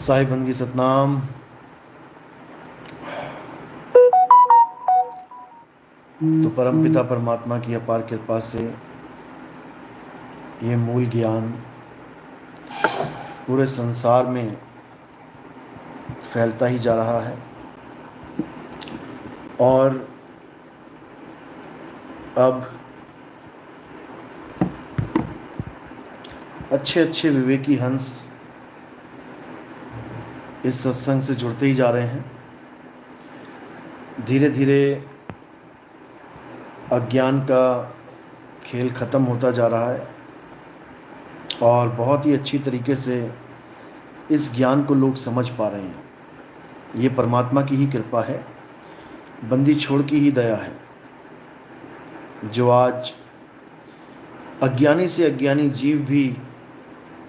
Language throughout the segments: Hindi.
साहिब बंदगी सतनाम। तो परमपिता परमात्मा की अपार कृपा से ये मूल ज्ञान पूरे संसार में फैलता ही जा रहा है और अब अच्छे अच्छे विवेकी हंस इस सत्संग से जुड़ते ही जा रहे हैं। धीरे धीरे अज्ञान का खेल ख़त्म होता जा रहा है और बहुत ही अच्छी तरीके से इस ज्ञान को लोग समझ पा रहे हैं। ये परमात्मा की ही कृपा है, बंदी छोड़ की ही दया है, जो आज अज्ञानी से अज्ञानी जीव भी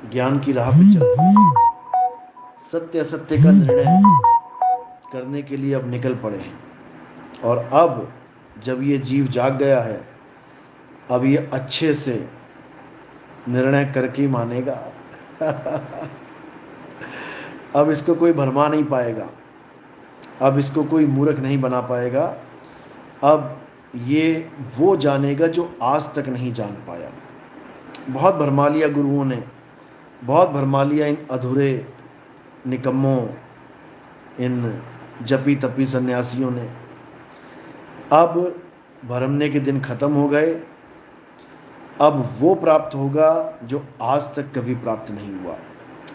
ज्ञान की राह पे चल पड़े, सत्य असत्य का निर्णय करने के लिए अब निकल पड़े हैं। और अब जब ये जीव जाग गया है, अब ये अच्छे से निर्णय करके ही मानेगा। अब इसको कोई भरमा नहीं पाएगा, अब इसको कोई मूर्ख नहीं बना पाएगा। अब ये वो जानेगा जो आज तक नहीं जान पाया। बहुत भरमा लिया गुरुओं ने, बहुत भरमा लिया इन अधूरे निकम्मों, इन जपी तपी सन्यासियों ने। अब भरमने के दिन ख़त्म हो गए। अब वो प्राप्त होगा जो आज तक कभी प्राप्त नहीं हुआ,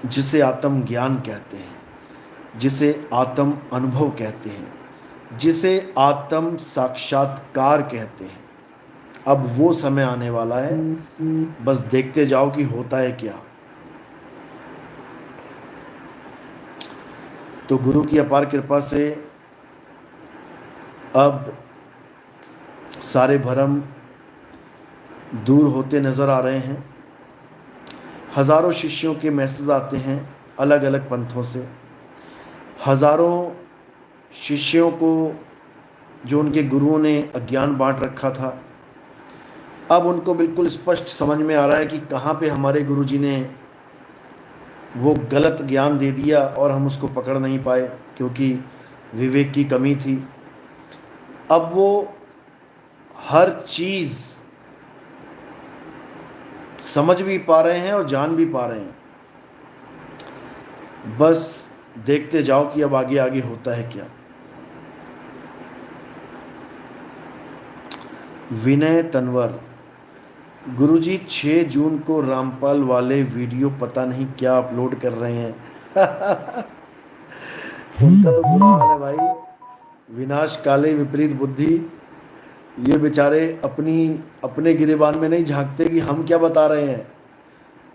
जिसे आत्म ज्ञान कहते हैं, जिसे आत्म अनुभव कहते हैं, जिसे आत्म साक्षात्कार कहते हैं। अब वो समय आने वाला है, बस देखते जाओ कि होता है क्या। तो गुरु की अपार कृपा से अब सारे भरम दूर होते नज़र आ रहे हैं। हज़ारों शिष्यों के मैसेज आते हैं अलग अलग पंथों से। हज़ारों शिष्यों को जो उनके गुरुओं ने अज्ञान बांट रखा था, अब उनको बिल्कुल स्पष्ट समझ में आ रहा है कि कहाँ पे हमारे गुरुजी ने वो गलत ज्ञान दे दिया और हम उसको पकड़ नहीं पाए क्योंकि विवेक की कमी थी। अब वो हर चीज़ समझ भी पा रहे हैं और जान भी पा रहे हैं। बस देखते जाओ कि अब आगे आगे होता है क्या। विनय तनवर, गुरुजी 6 जून को रामपाल वाले वीडियो पता नहीं क्या अपलोड कर रहे हैं। उनका तो बुरा हाल है भाई, विनाश काले विपरीत बुद्धि। ये बेचारे अपने गिरेबान में नहीं झांकते कि हम क्या बता रहे हैं,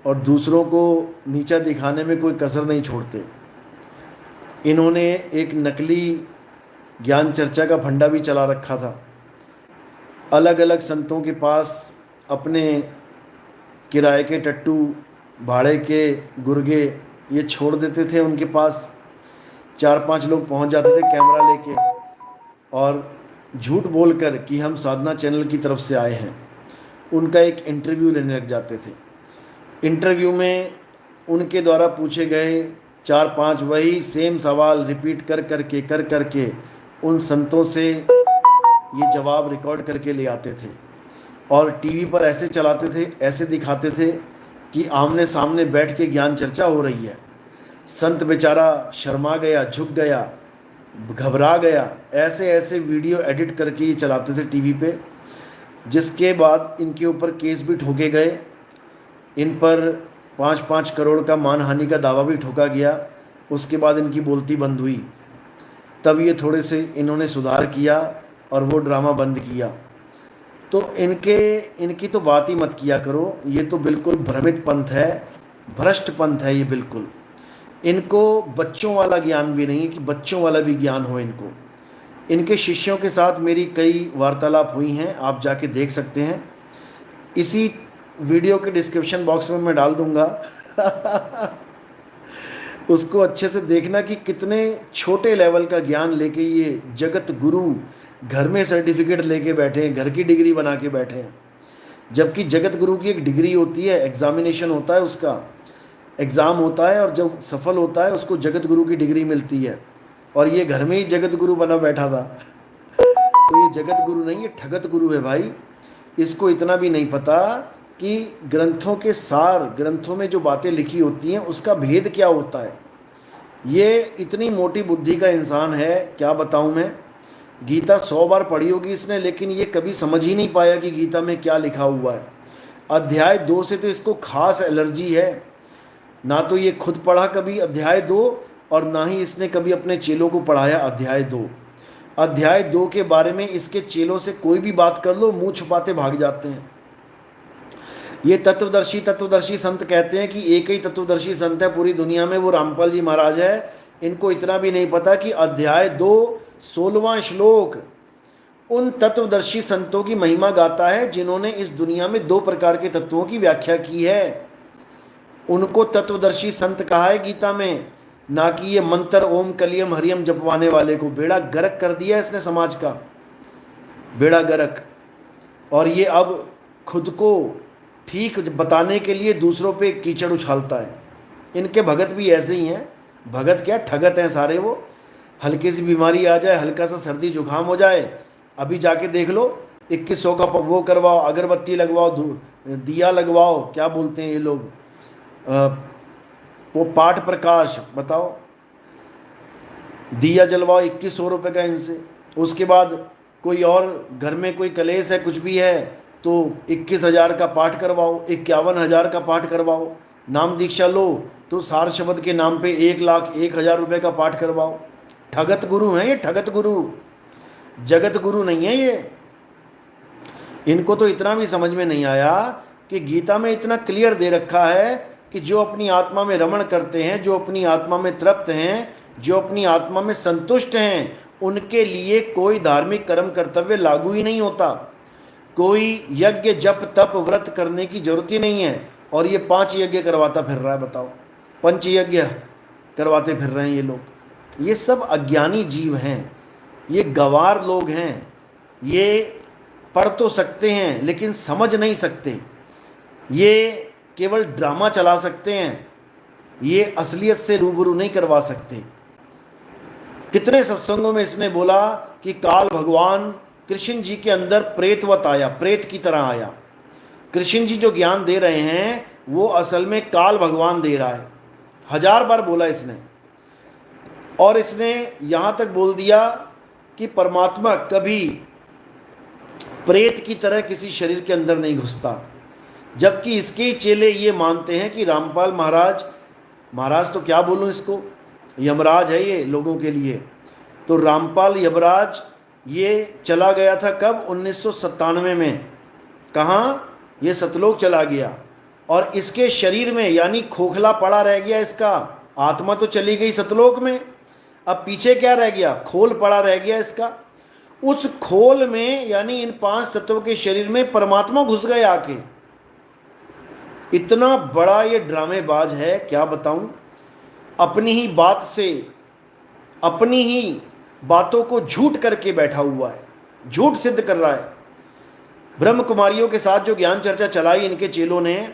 और दूसरों को नीचा दिखाने में कोई कसर नहीं छोड़ते। इन्होंने एक नकली ज्ञान चर्चा का फंडा भी चला रखा था। अलग अलग संतों के पास अपने किराए के टट्टू, भाड़े के गुर्गे ये छोड़ देते थे। उनके पास 4-5 लोग पहुंच जाते थे कैमरा लेके और झूठ बोलकर कि हम साधना चैनल की तरफ से आए हैं, उनका एक इंटरव्यू लेने लग जाते थे। इंटरव्यू में उनके द्वारा पूछे गए 4-5 वही सेम सवाल रिपीट कर करके उन संतों से ये जवाब रिकॉर्ड करके ले आते थे और टीवी पर ऐसे चलाते थे, ऐसे दिखाते थे कि आमने सामने बैठ के ज्ञान चर्चा हो रही है। संत बेचारा शर्मा गया, झुक गया, घबरा गया। ऐसे ऐसे वीडियो एडिट करके ये चलाते थे टीवी पे, जिसके बाद इनके ऊपर केस भी ठोके गए। इन पर 5-5 करोड़ का मानहानि का दावा भी ठोका गया। उसके बाद इनकी बोलती बंद हुई। तब ये थोड़े से इन्होंने सुधार किया और वो ड्रामा बंद किया। तो इनकी तो बात ही मत किया करो। ये तो बिल्कुल भ्रमित पंथ है, भ्रष्ट पंथ है ये बिल्कुल। इनको बच्चों वाला ज्ञान भी नहीं है कि बच्चों वाला भी ज्ञान हो इनको। इनके शिष्यों के साथ मेरी कई वार्तालाप हुई हैं, आप जाके देख सकते हैं। इसी वीडियो के डिस्क्रिप्शन बॉक्स में मैं डाल दूंगा। उसको अच्छे से देखना कि कितने छोटे लेवल का ज्ञान लेके ये जगत गुरु घर में सर्टिफिकेट लेके बैठे हैं, घर की डिग्री बना के बैठे हैं। जबकि जगत गुरु की एक डिग्री होती है, एग्जामिनेशन होता है उसका। एग्ज़ाम होता है और जब सफल होता है उसको जगत गुरु की डिग्री मिलती है, और ये घर में ही जगत गुरु बना बैठा था। तो ये जगत गुरु नहीं, ये ठगत गुरु है भाई। इसको इतना भी नहीं पता कि ग्रंथों के सार, ग्रंथों में जो बातें लिखी होती हैं उसका भेद क्या होता है। ये इतनी मोटी बुद्धि का इंसान है, क्या बताऊं मैं। गीता 100 बार पढ़ी होगी इसने, लेकिन ये कभी समझ ही नहीं पाया कि गीता में क्या लिखा हुआ है। अध्याय 2 से तो इसको खास एलर्जी है। ना तो ये खुद पढ़ा कभी अध्याय 2, और ना ही इसने कभी अपने चेलों को पढ़ाया अध्याय 2। अध्याय 2 के बारे में इसके चेलों से कोई भी बात कर लो, मुंह छुपाते भाग जाते हैं। ये तत्वदर्शी संत कहते हैं कि एक ही तत्वदर्शी संत है पूरी दुनिया में, वो रामपाल जी महाराज है। इनको इतना भी नहीं पता कि अध्याय 2 16वां श्लोक उन तत्वदर्शी संतों की महिमा गाता है जिन्होंने इस दुनिया में 2 प्रकार के तत्वों की व्याख्या की है। उनको तत्वदर्शी संत कहा है गीता में, ना कि ये मंत्र ओम कलियम हरियम जपवाने वाले को। बेड़ा गर्क कर दिया इसने समाज का, बेड़ा गर्क। और ये अब खुद को ठीक बताने के लिए दूसरों पे कीचड़ उछालता है। इनके भगत भी ऐसे ही हैं। भगत क्या, ठगत हैं सारे वो। हल्की सी बीमारी आ जाए, हल्का सा सर्दी जुकाम हो जाए, अभी जाके देख लो 2100 का वो करवाओ, अगरबत्ती लगवाओ, दिया लगवाओ, क्या बोलते हैं ये लोग, वो पाठ प्रकाश, बताओ, दिया जलवाओ 2100 रुपये का इनसे। उसके बाद कोई और घर में कोई कलेश है, कुछ भी है, तो 21,000 का पाठ करवाओ, 51,000 का पाठ करवाओ। नाम दीक्षा लो तो सार शब्द के नाम पे 1,01,000 रुपये का पाठ करवाओ। ठगत गुरु हैं ये, ठगत गुरु, जगत गुरु नहीं है ये। इनको तो इतना भी समझ में नहीं आया कि गीता में इतना क्लियर दे रखा है कि जो अपनी आत्मा में रमण करते हैं, जो अपनी आत्मा में तृप्त हैं, जो अपनी आत्मा में संतुष्ट हैं, उनके लिए कोई धार्मिक कर्म कर्तव्य लागू ही नहीं होता। कोई यज्ञ जप तप व्रत करने की जरूरत ही नहीं है। और ये 5 यज्ञ करवाता फिर रहा है, बताओ, पंच यज्ञ करवाते फिर रहे हैं ये लोग। ये सब अज्ञानी जीव हैं, ये गंवार लोग हैं। ये पढ़ तो सकते हैं लेकिन समझ नहीं सकते। ये केवल ड्रामा चला सकते हैं, ये असलियत से रूबरू नहीं करवा सकते। कितने सत्संगों में इसने बोला कि काल भगवान कृष्ण जी के अंदर प्रेतवत आया, प्रेत की तरह आया। कृष्ण जी जो ज्ञान दे रहे हैं वो असल में काल भगवान दे रहा है। 1000 बार बोला इसने। और इसने यहां तक बोल दिया कि परमात्मा कभी प्रेत की तरह किसी शरीर के अंदर नहीं घुसता। जबकि इसके ही चेले ये मानते हैं कि रामपाल महाराज, महाराज तो क्या बोलूं इसको, यमराज है ये लोगों के लिए। तो रामपाल यमराज ये चला गया था कब, 1997 में। कहाँ, ये सतलोक चला गया। और इसके शरीर में यानी खोखला पड़ा रह गया इसका। आत्मा तो चली गई सतलोक में, अब पीछे क्या रह गया, खोल पड़ा रह गया इसका। उस खोल में यानी इन 5 तत्वों के शरीर में परमात्मा घुस गए आके। इतना बड़ा ये ड्रामेबाज है, क्या बताऊं। अपनी ही बात से, अपनी ही बातों को झूठ करके बैठा हुआ है, झूठ सिद्ध कर रहा है। ब्रह्म कुमारियों के साथ जो ज्ञान चर्चा चलाई इनके चेलों ने,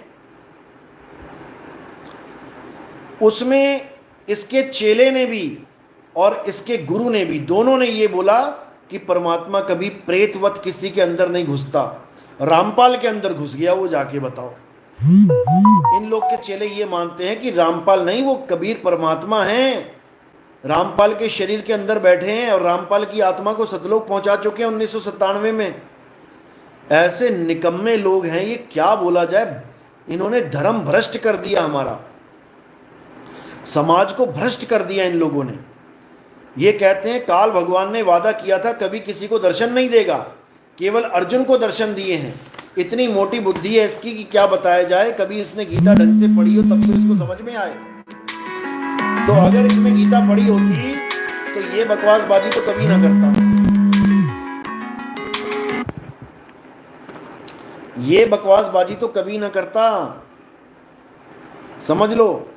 उसमें इसके चेले ने भी और इसके गुरु ने भी, दोनों ने ये बोला कि परमात्मा कभी प्रेतवत किसी के अंदर नहीं घुसता। रामपाल के अंदर घुस गया वो, जाके बताओ। इन लोग के चेले ये मानते हैं कि रामपाल नहीं, वो कबीर परमात्मा हैं, रामपाल के शरीर के अंदर बैठे हैं और रामपाल की आत्मा को सतलोक पहुंचा चुके हैं 1997 में। ऐसे निकम्मे लोग हैं ये, क्या बोला जाए। इन्होंने धर्म भ्रष्ट कर दिया, हमारा समाज को भ्रष्ट कर दिया इन लोगों ने। ये कहते हैं काल भगवान ने वादा किया था कभी किसी को दर्शन नहीं देगा, केवल अर्जुन को दर्शन दिए हैं। इतनी मोटी बुद्धि है इसकी कि क्या बताया जाए। कभी इसने गीता ढंग से पढ़ी हो तब तो इसको समझ में आए। तो अगर इसने गीता पढ़ी होती तो ये बकवासबाजी तो कभी ना करता, ये बकवासबाजी तो कभी ना करता, समझ लो।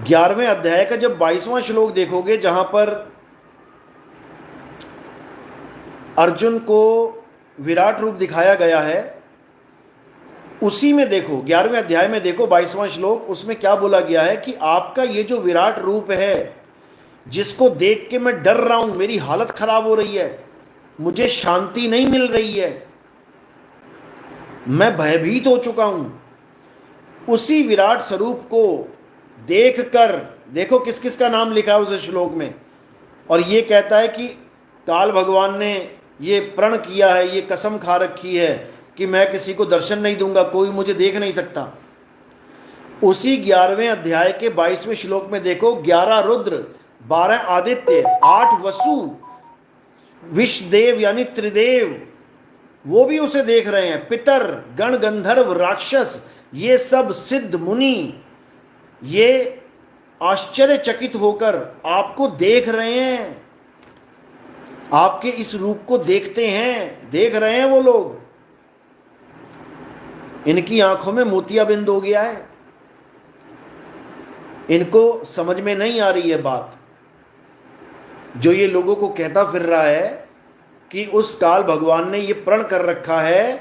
11वें अध्याय का जब 22वां श्लोक देखोगे, जहां पर अर्जुन को विराट रूप दिखाया गया है, उसी में देखो 11वें अध्याय में देखो 22वां श्लोक, उसमें क्या बोला गया है कि आपका ये जो विराट रूप है, जिसको देख के मैं डर रहा हूं, मेरी हालत खराब हो रही है, मुझे शांति नहीं मिल रही है, मैं भयभीत हो चुका हूं, उसी विराट स्वरूप को देखकर, देखो किस किस का नाम लिखा है उस श्लोक में, और ये कहता है कि काल भगवान ने ये प्रण किया है, ये कसम खा रखी है कि मैं किसी को दर्शन नहीं दूंगा, कोई मुझे देख नहीं सकता। उसी 11वें अध्याय के 22वें श्लोक में देखो, 11 रुद्र, 12 आदित्य, 8 वसु, विश्वदेव यानी त्रिदेव, वो भी उसे देख रहे हैं, पितर, गण, गंधर्व, राक्षस, ये सब सिद्ध मुनि, ये आश्चर्यचकित होकर आपको देख रहे हैं, आपके इस रूप को देखते हैं, देख रहे हैं वो लोग। इनकी आंखों में मोतियाबिंद हो गया है, इनको समझ में नहीं आ रही है बात। जो ये लोगों को कहता फिर रहा है कि उस काल भगवान ने ये प्रण कर रखा है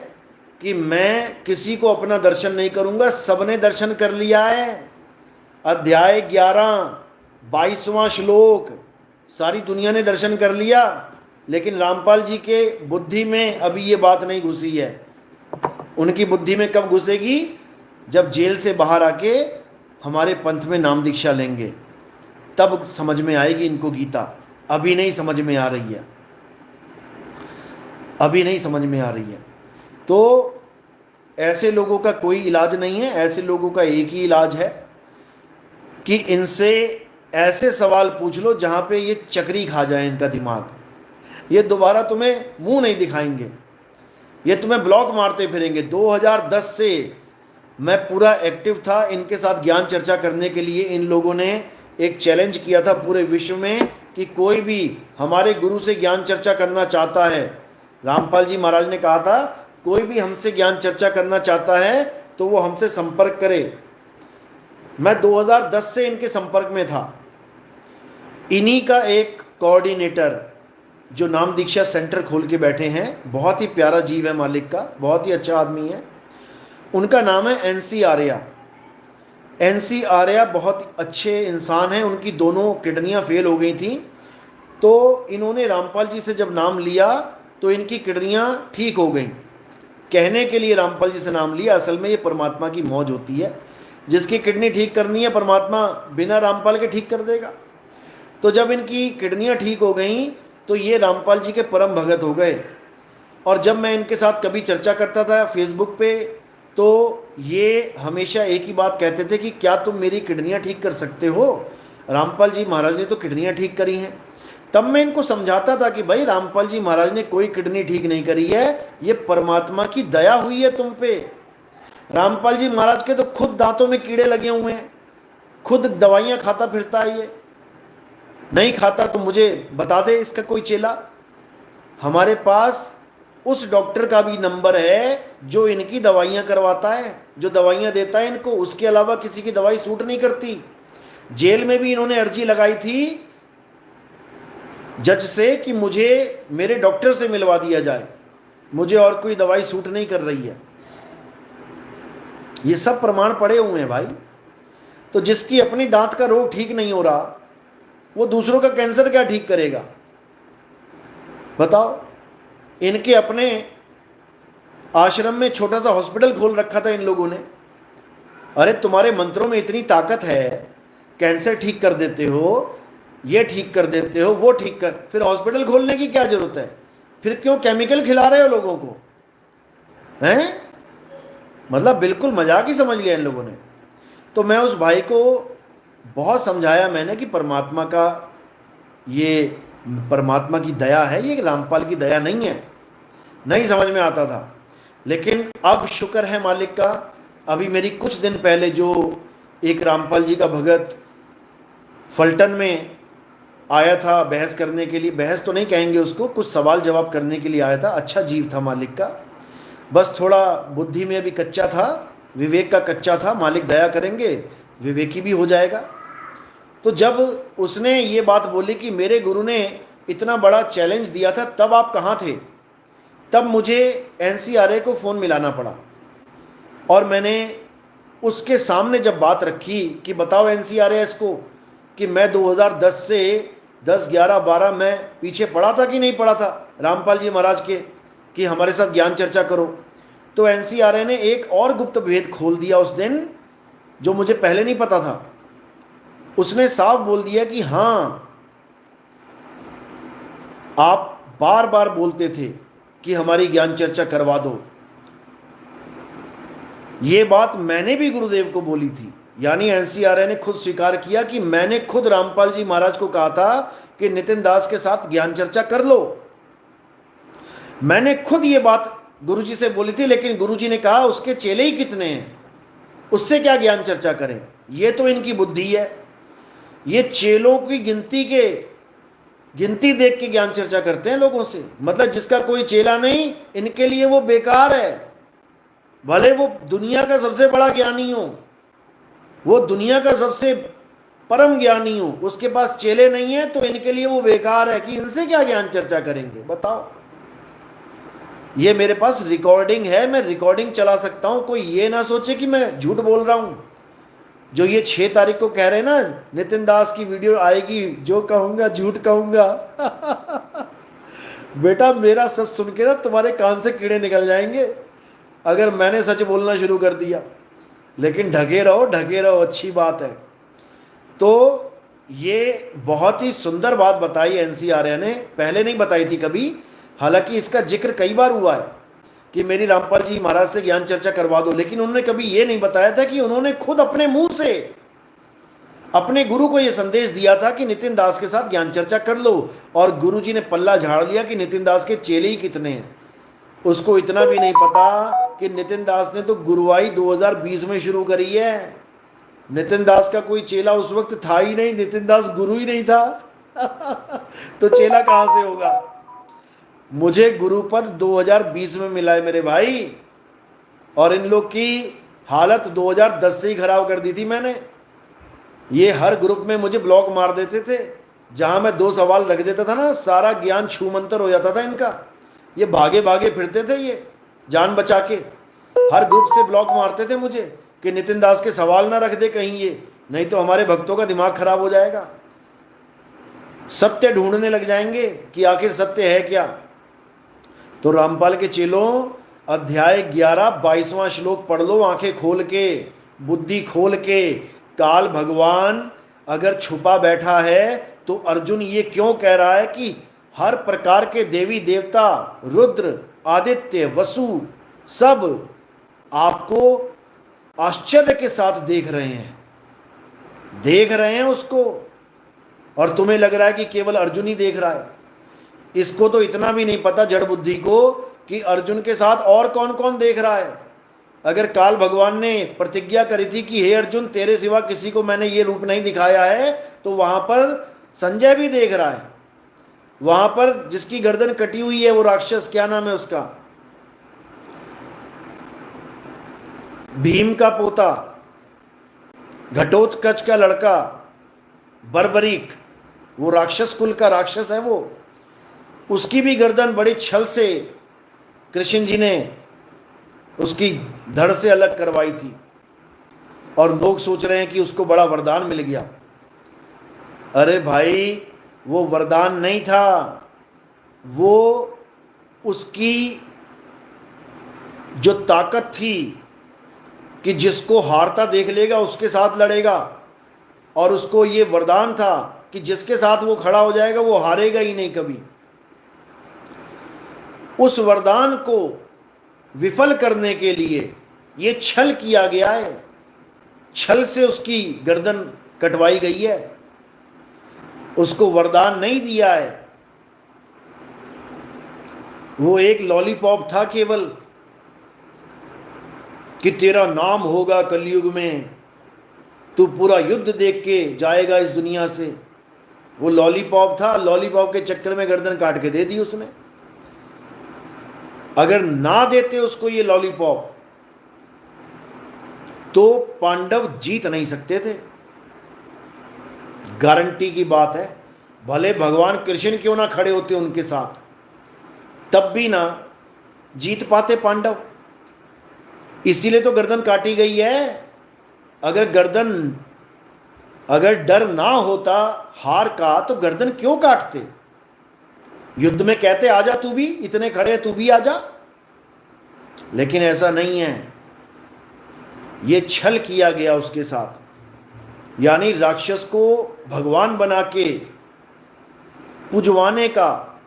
कि मैं किसी को अपना दर्शन नहीं करूंगा, सबने दर्शन कर लिया है। अध्याय 11 22वां श्लोक, सारी दुनिया ने दर्शन कर लिया, लेकिन रामपाल जी के बुद्धि में अभी ये बात नहीं घुसी है। उनकी बुद्धि में कब घुसेगी? जब जेल से बाहर आके हमारे पंथ में नाम दीक्षा लेंगे, तब समझ में आएगी इनको गीता। अभी नहीं समझ में आ रही है, अभी नहीं समझ में आ रही है। तो ऐसे लोगों का कोई इलाज नहीं है, ऐसे लोगों का एक ही इलाज है कि इनसे ऐसे सवाल पूछ लो जहां पे ये चक्री खा जाए इनका दिमाग। ये दोबारा तुम्हें मुंह नहीं दिखाएंगे, ये तुम्हें ब्लॉक मारते फिरेंगे। 2010 से मैं पूरा एक्टिव था इनके साथ ज्ञान चर्चा करने के लिए। इन लोगों ने एक चैलेंज किया था पूरे विश्व में कि कोई भी हमारे गुरु से ज्ञान चर्चा करना चाहता है, रामपाल जी महाराज ने कहा था कोई भी हमसे ज्ञान चर्चा करना चाहता है तो वो हमसे संपर्क करे। मैं 2010 से इनके संपर्क में था। इन्हीं का एक कोऑर्डिनेटर जो नाम दीक्षा सेंटर खोल के बैठे हैं, बहुत ही प्यारा जीव है, मालिक का बहुत ही अच्छा आदमी है, उनका नाम है एनसी आर्या। एनसी आर्या बहुत अच्छे इंसान हैं। उनकी दोनों किडनियां फेल हो गई थी, तो इन्होंने रामपाल जी से जब नाम लिया तो इनकी किडनियां ठीक हो गई। कहने के लिए रामपाल जी से नाम लिया, असल में ये परमात्मा की मौज होती है। जिसकी किडनी ठीक करनी है परमात्मा बिना रामपाल के ठीक कर देगा। तो जब इनकी किडनियां ठीक हो गई तो ये रामपाल जी के परम भगत हो गए। और जब मैं इनके साथ कभी चर्चा करता था फेसबुक पे, तो ये हमेशा एक ही बात कहते थे कि क्या तुम मेरी किडनियां ठीक कर सकते हो? रामपाल जी महाराज ने तो किडनियां ठीक करी हैं। तब मैं इनको समझाता था कि भाई रामपाल जी महाराज ने कोई किडनी ठीक नहीं करी है, ये परमात्मा की दया हुई है तुम पे। रामपाल जी महाराज के तो खुद दांतों में कीड़े लगे हुए हैं, खुद दवाइयां खाता फिरता है। ये नहीं खाता तो मुझे बता दे इसका कोई चेला। हमारे पास उस डॉक्टर का भी नंबर है जो इनकी दवाइयां करवाता है, जो दवाइयां देता है इनको। उसके अलावा किसी की दवाई सूट नहीं करती। जेल में भी इन्होंने अर्जी लगाई थी जज से कि मुझे मेरे डॉक्टर से मिलवा दिया जाए, मुझे और कोई दवाई सूट नहीं कर रही है। ये सब प्रमाण पड़े हुए हैं भाई। तो जिसकी अपनी दांत का रोग ठीक नहीं हो रहा, वो दूसरों का कैंसर क्या ठीक करेगा बताओ? इनके अपने आश्रम में छोटा सा हॉस्पिटल खोल रखा था इन लोगों ने। अरे तुम्हारे मंत्रों में इतनी ताकत है, कैंसर ठीक कर देते हो, ये ठीक कर देते हो, वो ठीक कर, फिर हॉस्पिटल खोलने की क्या जरूरत है? फिर क्यों केमिकल खिला रहे हो लोगों को? हैं? मतलब बिल्कुल मजाक ही समझ लिया इन लोगों ने। तो मैं उस भाई को बहुत समझाया मैंने कि परमात्मा का, ये परमात्मा की दया है, ये रामपाल की दया नहीं है। नहीं समझ में आता था, लेकिन अब शुक्र है मालिक का। अभी मेरी कुछ दिन पहले जो एक रामपाल जी का भगत फलटन में आया था बहस करने के लिए, बहस तो नहीं कहेंगे उसको, कुछ सवाल जवाब करने के लिए आया था। अच्छा जीव था मालिक का, बस थोड़ा बुद्धि में अभी कच्चा था, विवेक का कच्चा था। मालिक दया करेंगे विवेकी भी हो जाएगा। तो जब उसने ये बात बोली कि मेरे गुरु ने इतना बड़ा चैलेंज दिया था, तब आप कहाँ थे? तब मुझे एनसीआरए को फ़ोन मिलाना पड़ा। और मैंने उसके सामने जब बात रखी कि बताओ एनसीआरएस को कि मैं 2010 से 10, 11, 12 में पीछे पड़ा था कि नहीं पड़ा था रामपाल जी महाराज के, कि हमारे साथ ज्ञान चर्चा करो, तो एनसीआरए ने एक और गुप्त भेद खोल दिया उस दिन जो मुझे पहले नहीं पता था। उसने साफ बोल दिया कि हाँ, आप बार बार बोलते थे कि हमारी ज्ञान चर्चा करवा दो। ये बात मैंने भी गुरुदेव को बोली थी, यानी एनसीआरए ने खुद स्वीकार किया कि मैंने खुद रामपाल जी महाराज को कहा था कि नितिन दास के साथ ज्ञान चर्चा कर लो। मैंने खुद ये बात गुरुजी से बोली थी, लेकिन गुरुजी ने कहा उसके चेले ही कितने हैं, उससे क्या ज्ञान चर्चा करें। ये तो इनकी बुद्धि है, ये चेलों की गिनती देख के ज्ञान चर्चा करते हैं लोगों से। मतलब जिसका कोई चेला नहीं, इनके लिए वो बेकार है। भले वो दुनिया का सबसे बड़ा ज्ञानी हो, वो दुनिया का सबसे परम ज्ञानी हो, उसके पास चेले नहीं है तो इनके लिए वो बेकार है कि इनसे क्या ज्ञान चर्चा करेंगे। बताओ, ये मेरे पास रिकॉर्डिंग है, मैं रिकॉर्डिंग चला सकता हूं। कोई ये ना सोचे कि मैं झूठ बोल रहा हूं। जो ये 6 तारीख को कह रहे हैं ना नितिन दास की वीडियो आएगी, जो कहूंगा झूठ कहूंगा बेटा मेरा सच सुन के ना तुम्हारे कान से कीड़े निकल जाएंगे अगर मैंने सच बोलना शुरू कर दिया। लेकिन ढके रहो, अच्छी बात है। तो ये बहुत ही सुंदर बात बताई एनसीआरए ने, पहले नहीं बताई थी कभी। हालांकि इसका जिक्र कई बार हुआ है कि मेरी रामपाल जी महाराज से ज्ञान चर्चा करवा दो, लेकिन उन्होंने कभी ये नहीं बताया था कि उन्होंने खुद अपने मुंह से अपने गुरु को यह संदेश दिया था कि नितिन दास के साथ ज्ञान चर्चा कर लो। और गुरु जी ने पल्ला झाड़ लिया कि नितिन दास के चेले ही कितने हैं। उसको इतना भी नहीं पता कि नितिन दास ने तो गुरुवाई 2020 में शुरू करी है। नितिन दास का कोई चेला उस वक्त था ही नहीं, नितिन दास गुरु ही नहीं था तो चेला कहां से होगा। मुझे गुरुपद 2020 में मिला है मेरे भाई, और इन लोग की हालत 2010 से ही खराब कर दी थी मैंने। ये हर ग्रुप में मुझे ब्लॉक मार देते थे, जहां मैं 2 सवाल रख देता था ना, सारा ज्ञान छूमंतर हो जाता था इनका। ये भागे भागे फिरते थे, ये जान बचा के हर ग्रुप से ब्लॉक मारते थे मुझे कि नितिन दास के सवाल ना रख दे कहीं ये, नहीं तो हमारे भक्तों का दिमाग खराब हो जाएगा। सत्य ढूंढने लग जाएंगे कि आखिर सत्य है क्या। तो रामपाल के चेलों, अध्याय 11 22वां श्लोक पढ़ लो आंखें खोल के, बुद्धि खोल के। काल भगवान अगर छुपा बैठा है तो अर्जुन ये क्यों कह रहा है कि हर प्रकार के देवी देवता, रुद्र, आदित्य, वसु सब आपको आश्चर्य के साथ देख रहे हैं उसको, और तुम्हें लग रहा है कि केवल अर्जुन ही देख रहा है। इसको तो इतना भी नहीं पता जड़ बुद्धि को कि अर्जुन के साथ और कौन कौन देख रहा है। अगर काल भगवान ने प्रतिज्ञा करी थी कि हे अर्जुन तेरे सिवा किसी को मैंने ये रूप नहीं दिखाया है, तो वहां पर संजय भी देख रहा है। वहां पर जिसकी गर्दन कटी हुई है वो राक्षस, क्या नाम है उसका, भीम का पोता, घटोत्कच का लड़का बर्बरीक, वो राक्षस कुल का राक्षस है वो। उसकी भी गर्दन बड़ी छल से कृष्ण जी ने उसकी धड़ से अलग करवाई थी, और लोग सोच रहे हैं कि उसको बड़ा वरदान मिल गया। अरे भाई वो वरदान नहीं था, वो उसकी जो ताकत थी कि जिसको हारता देख लेगा उसके साथ लड़ेगा, और उसको ये वरदान था कि जिसके साथ वो खड़ा हो जाएगा वो हारेगा ही नहीं कभी। उस वरदान को विफल करने के लिए ये छल किया गया है, छल से उसकी गर्दन कटवाई गई है, उसको वरदान नहीं दिया है। वो एक लॉलीपॉप था केवल कि तेरा नाम होगा कलयुग में, तू पूरा युद्ध देख के जाएगा इस दुनिया से। वो लॉलीपॉप था, लॉलीपॉप के चक्कर में गर्दन काट के दे दी उसने। अगर ना देते उसको ये लॉलीपॉप तो पांडव जीत नहीं सकते थे, गारंटी की बात है। भले भगवान कृष्ण क्यों ना खड़े होते उनके साथ, तब भी ना जीत पाते पांडव। इसीलिए तो गर्दन काटी गई है। अगर डर ना होता हार का तो गर्दन क्यों काटते? युद्ध में कहते आजा तू भी, इतने खड़े तू भी आजा। लेकिन ऐसा नहीं है, ये छल किया गया उसके साथ। यानी राक्षस को भगवान बना के पूजवाने का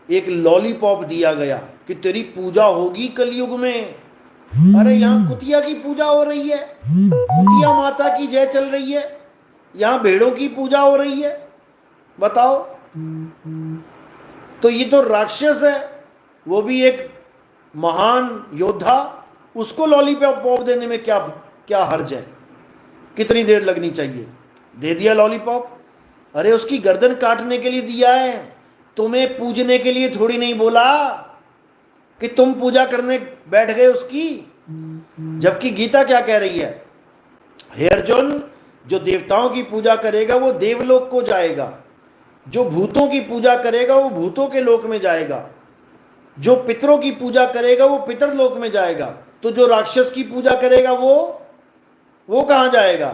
एक लॉलीपॉप दिया गया कि तेरी पूजा होगी कलयुग में। अरे यहां कुतिया की पूजा हो रही है, कुतिया माता की जय चल रही है, यहां भेड़ों की पूजा हो रही है, बताओ। तो ये तो राक्षस है, वो भी एक महान योद्धा, उसको लॉलीपॉप देने में क्या क्या हर्ज है? कितनी देर लगनी चाहिए? दे दिया लॉलीपॉप। अरे उसकी गर्दन काटने के लिए दिया है, तुम्हें पूजने के लिए थोड़ी नहीं बोला कि तुम पूजा करने बैठ गए उसकी। जबकि गीता क्या कह रही है? हे अर्जुन, जो देवताओं की पूजा करेगा वो देवलोक को जाएगा, जो भूतों की पूजा करेगा वो भूतों के लोक में जाएगा, जो पितरों की पूजा करेगा वो पितर लोक में जाएगा। तो जो राक्षस की पूजा करेगा वो कहां जाएगा?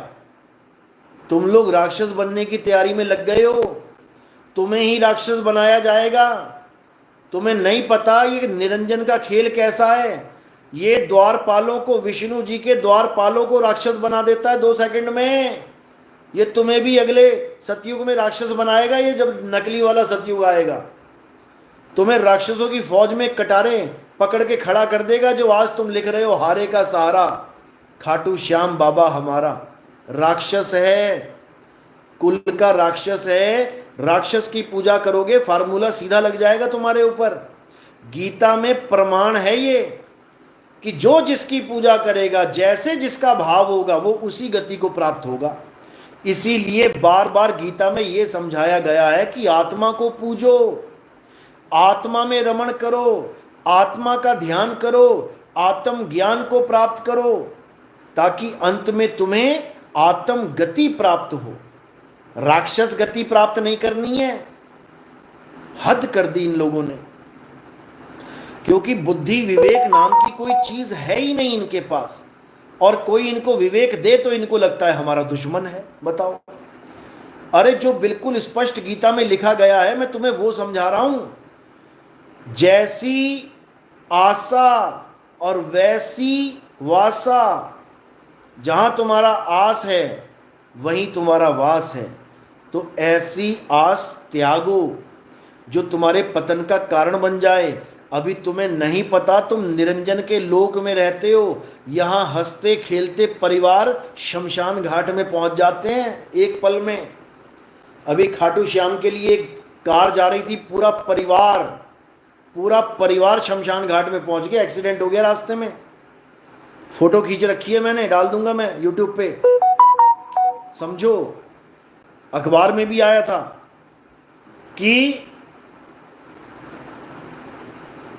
तुम लोग राक्षस बनने की तैयारी में लग गए हो, तुम्हें ही राक्षस बनाया जाएगा। तुम्हें नहीं पता ये निरंजन का खेल कैसा है। ये द्वारपालों को, विष्णु जी के द्वारपालों को राक्षस बना देता है 2 सेकंड में। ये तुम्हें भी अगले सतयुग में राक्षस बनाएगा, ये जब नकली वाला सतयुग आएगा। तुम्हें राक्षसों की फौज में कटारे पकड़ के खड़ा कर देगा। जो आज तुम लिख रहे हो हारे का सहारा, खाटू श्याम बाबा हमारा राक्षस है, कुल का राक्षस है। राक्षस की पूजा करोगे, फार्मूला सीधा लग जाएगा तुम्हारे ऊपर। गीता में प्रमाण है ये कि जो जिसकी पूजा करेगा, जैसे जिसका भाव होगा, वो उसी गति को प्राप्त होगा। इसीलिए बार बार गीता में यह समझाया गया है कि आत्मा को पूजो, आत्मा में रमण करो, आत्मा का ध्यान करो, आत्म ज्ञान को प्राप्त करो, ताकि अंत में तुम्हें आत्म गति प्राप्त हो। राक्षस गति प्राप्त नहीं करनी है। हद कर दी इन लोगों ने, क्योंकि बुद्धि विवेक नाम की कोई चीज है ही नहीं इनके पास। और कोई इनको विवेक दे तो इनको लगता है हमारा दुश्मन है। बताओ। अरे जो बिल्कुल स्पष्ट गीता में लिखा गया है, मैं तुम्हें वो समझा रहा हूं। जैसी आशा और वैसी वासा, जहां तुम्हारा आस है वहीं तुम्हारा वास है। तो ऐसी आस त्यागो जो तुम्हारे पतन का कारण बन जाए। अभी तुम्हें नहीं पता, तुम निरंजन के लोक में रहते हो। यहां हंसते खेलते परिवार शमशान घाट में पहुंच जाते हैं एक पल में। अभी खाटू श्याम के लिए एक कार जा रही थी, पूरा परिवार शमशान घाट में पहुंच गया। एक्सीडेंट हो गया रास्ते में। फोटो खींच रखी है मैंने, डाल दूंगा मैं यूट्यूब पे, समझो। अखबार में भी आया था कि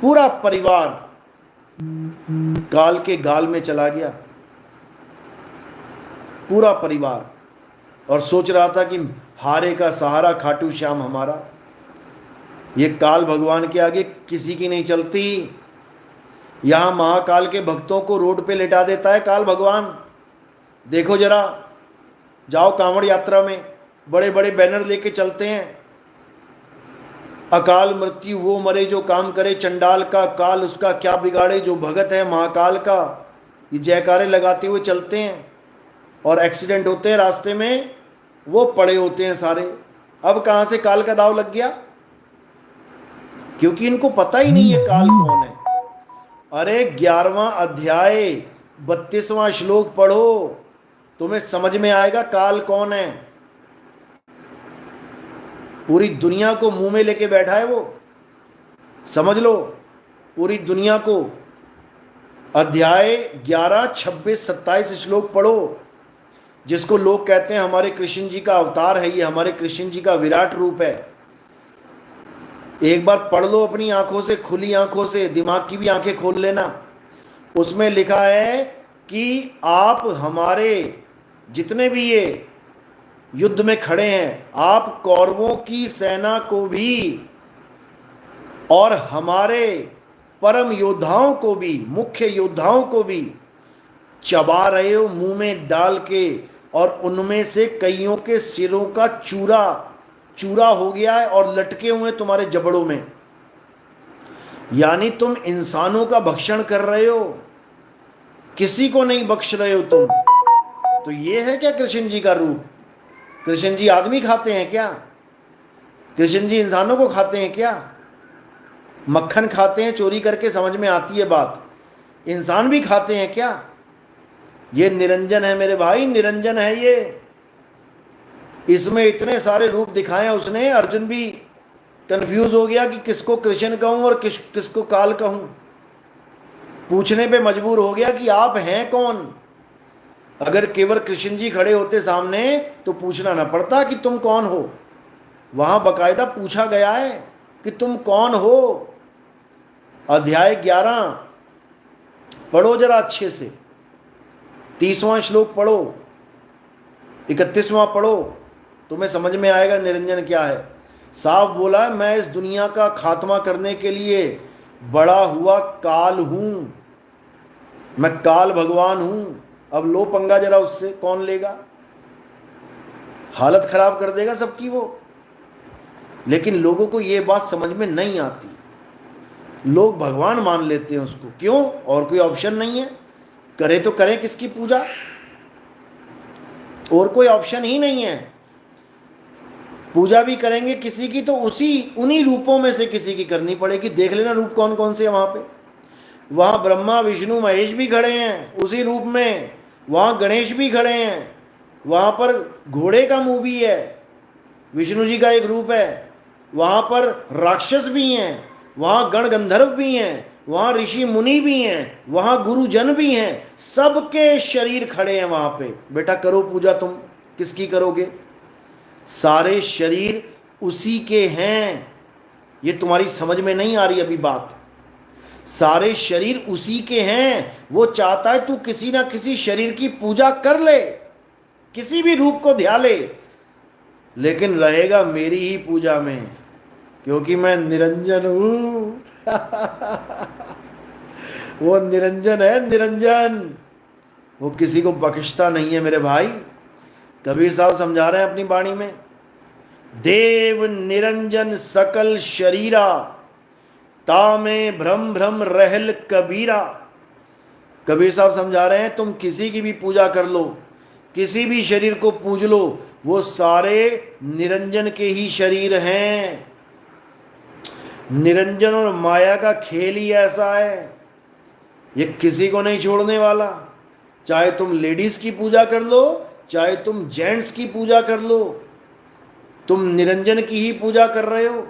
पूरा परिवार काल के गाल में चला गया, पूरा परिवार। और सोच रहा था कि हारे का सहारा खाटू श्याम हमारा। ये काल भगवान के आगे किसी की नहीं चलती। यहां महाकाल के भक्तों को रोड पे लेटा देता है काल भगवान। देखो जरा, जाओ कांवड़ यात्रा में, बड़े बड़े बैनर लेके चलते हैं, अकाल मृत्यु वो मरे जो काम करे, चंडाल का काल उसका क्या बिगाड़े, जो भगत है महाकाल का। ये जयकारे लगाते हुए चलते हैं और एक्सीडेंट होते हैं रास्ते में, वो पड़े होते हैं सारे। अब कहां से काल का दाव लग गया? क्योंकि इनको पता ही नहीं है काल कौन है। अरे 11वां अध्याय 32वां श्लोक पढ़ो, तुम्हें समझ में आएगा काल कौन है। पूरी दुनिया को मुंह में लेके बैठा है वो, समझ लो पूरी दुनिया को। अध्याय 11, 26, 27 श्लोक पढ़ो, जिसको लोग कहते हैं हमारे कृष्ण जी का अवतार है, ये हमारे कृष्ण जी का विराट रूप है। एक बार पढ़ लो अपनी आंखों से, खुली आंखों से, दिमाग की भी आंखें खोल लेना। उसमें लिखा है कि आप हमारे जितने भी ये युद्ध में खड़े हैं, आप कौरवों की सेना को भी और हमारे परम योद्धाओं को भी, मुख्य योद्धाओं को भी चबा रहे हो मुंह में डाल के, और उनमें से कईयों के सिरों का चूरा चूरा हो गया है और लटके हुए तुम्हारे जबड़ों में। यानी तुम इंसानों का भक्षण कर रहे हो, किसी को नहीं बख्श रहे हो तुम। तो ये है क्या कृष्ण जी का रूप? कृष्ण जी आदमी खाते हैं क्या? कृष्ण जी इंसानों को खाते हैं क्या? मक्खन खाते हैं चोरी करके, समझ में आती है बात। इंसान भी खाते हैं क्या? ये निरंजन है मेरे भाई, निरंजन है ये। इसमें इतने सारे रूप दिखाए हैं उसने, अर्जुन भी कंफ्यूज हो गया कि किसको कृष्ण कहूं और किसको काल कहूं। पूछने पे मजबूर हो गया कि आप हैं कौन। अगर केवल कृष्ण जी खड़े होते सामने तो पूछना ना पड़ता कि तुम कौन हो। वहां बकायदा पूछा गया है कि तुम कौन हो। अध्याय 11 पढ़ो जरा अच्छे से, 30वां श्लोक पढ़ो, 31वां पढ़ो, तुम्हें समझ में आएगा निरंजन क्या है। साफ बोला, मैं इस दुनिया का खात्मा करने के लिए बड़ा हुआ काल हूं, मैं काल भगवान हूं। अब लो पंगा जरा उससे, कौन लेगा? हालत खराब कर देगा सबकी वो। लेकिन लोगों को ये बात समझ में नहीं आती, लोग भगवान मान लेते हैं उसको। क्यों? और कोई ऑप्शन नहीं है। करे तो करें किसकी पूजा? और कोई ऑप्शन ही नहीं है। पूजा भी करेंगे किसी की तो उन्हीं रूपों में से किसी की करनी पड़ेगी। देख लेना रूप कौन कौन से हैं वहां पे। वहां ब्रह्मा विष्णु महेश भी खड़े हैं उसी रूप में, वहां गणेश भी खड़े हैं, वहां पर घोड़े का मुंह भी है, विष्णु जी का एक रूप है, वहां पर राक्षस भी हैं, वहां गण गंधर्व भी हैं, वहां ऋषि मुनि भी हैं, वहां गुरुजन भी हैं, सबके शरीर खड़े हैं वहां पे। बेटा करो पूजा, तुम किसकी करोगे? सारे शरीर उसी के हैं। ये तुम्हारी समझ में नहीं आ रही अभी बात। सारे शरीर उसी के हैं। वो चाहता है तू किसी ना किसी शरीर की पूजा कर ले, किसी भी रूप को ध्या ले, लेकिन रहेगा मेरी ही पूजा में, क्योंकि मैं निरंजन हूं। वो निरंजन है, निरंजन। वो किसी को बख्शता नहीं है मेरे भाई। कबीर साहब समझा रहे हैं अपनी वाणी में, देव निरंजन सकल शरीरा, तामे भ्रम भ्रम रहल कबीरा। कबीर साहब समझा रहे हैं, तुम किसी की भी पूजा कर लो, किसी भी शरीर को पूज लो, वो सारे निरंजन के ही शरीर हैं। निरंजन और माया का खेल ही ऐसा है, ये किसी को नहीं छोड़ने वाला। चाहे तुम लेडीज की पूजा कर लो, चाहे तुम जेंट्स की पूजा कर लो, तुम निरंजन की ही पूजा कर रहे हो।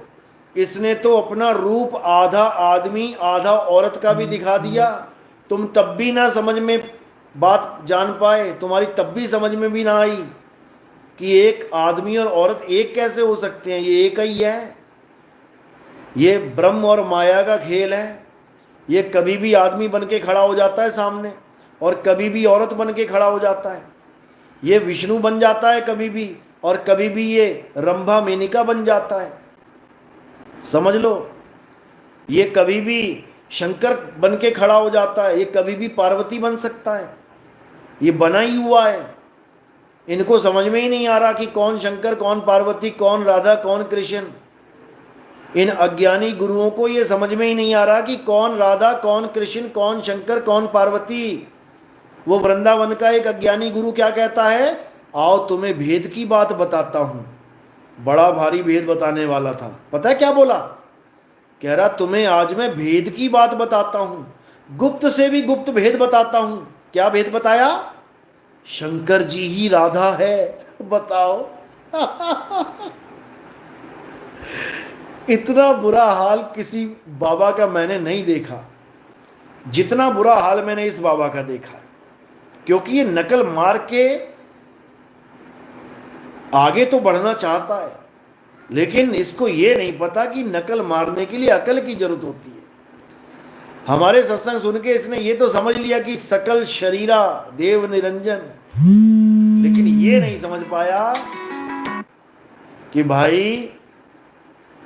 इसने तो अपना रूप आधा आदमी आधा औरत का भी दिखा दिया। तुम तब भी ना समझ में बात जान पाए, तुम्हारी तब भी समझ में भी ना आई कि एक आदमी और औरत एक कैसे हो सकते हैं। ये एक ही है। ये ब्रह्म और माया का खेल है। ये कभी भी आदमी बन के खड़ा हो जाता है सामने, और कभी भी औरत बन के खड़ा हो जाता है। ये विष्णु बन जाता है कभी भी, और कभी भी ये रंभा मेनिका बन जाता है। समझ लो, ये कभी भी शंकर बन के खड़ा हो जाता है, ये कभी भी पार्वती बन सकता है। ये बना ही हुआ है। इनको समझ में ही नहीं आ रहा कि कौन शंकर, कौन पार्वती, कौन राधा, कौन कृष्ण। इन अज्ञानी गुरुओं को ये समझ में ही नहीं आ रहा कि कौन राधा, कौन कृष्ण, कौन शंकर, कौन पार्वती। वो वृंदावन का एक अज्ञानी गुरु क्या कहता है, आओ तुम्हें भेद की बात बताता हूं। बड़ा भारी भेद बताने वाला था। पता है क्या बोला? कह रहा तुम्हें आज मैं भेद की बात बताता हूं, गुप्त से भी गुप्त भेद बताता हूं। क्या भेद बताया? शंकर जी ही राधा है। बताओ। इतना बुरा हाल किसी बाबा का मैंने नहीं देखा जितना बुरा हाल मैंने इस बाबा का देखा है। क्योंकि ये नकल मार के आगे तो बढ़ना चाहता है, लेकिन इसको ये नहीं पता कि नकल मारने के लिए अकल की जरूरत होती है। हमारे सत्संग सुन के इसने ये तो समझ लिया कि सकल शरीरा देव निरंजन, लेकिन ये नहीं समझ पाया कि भाई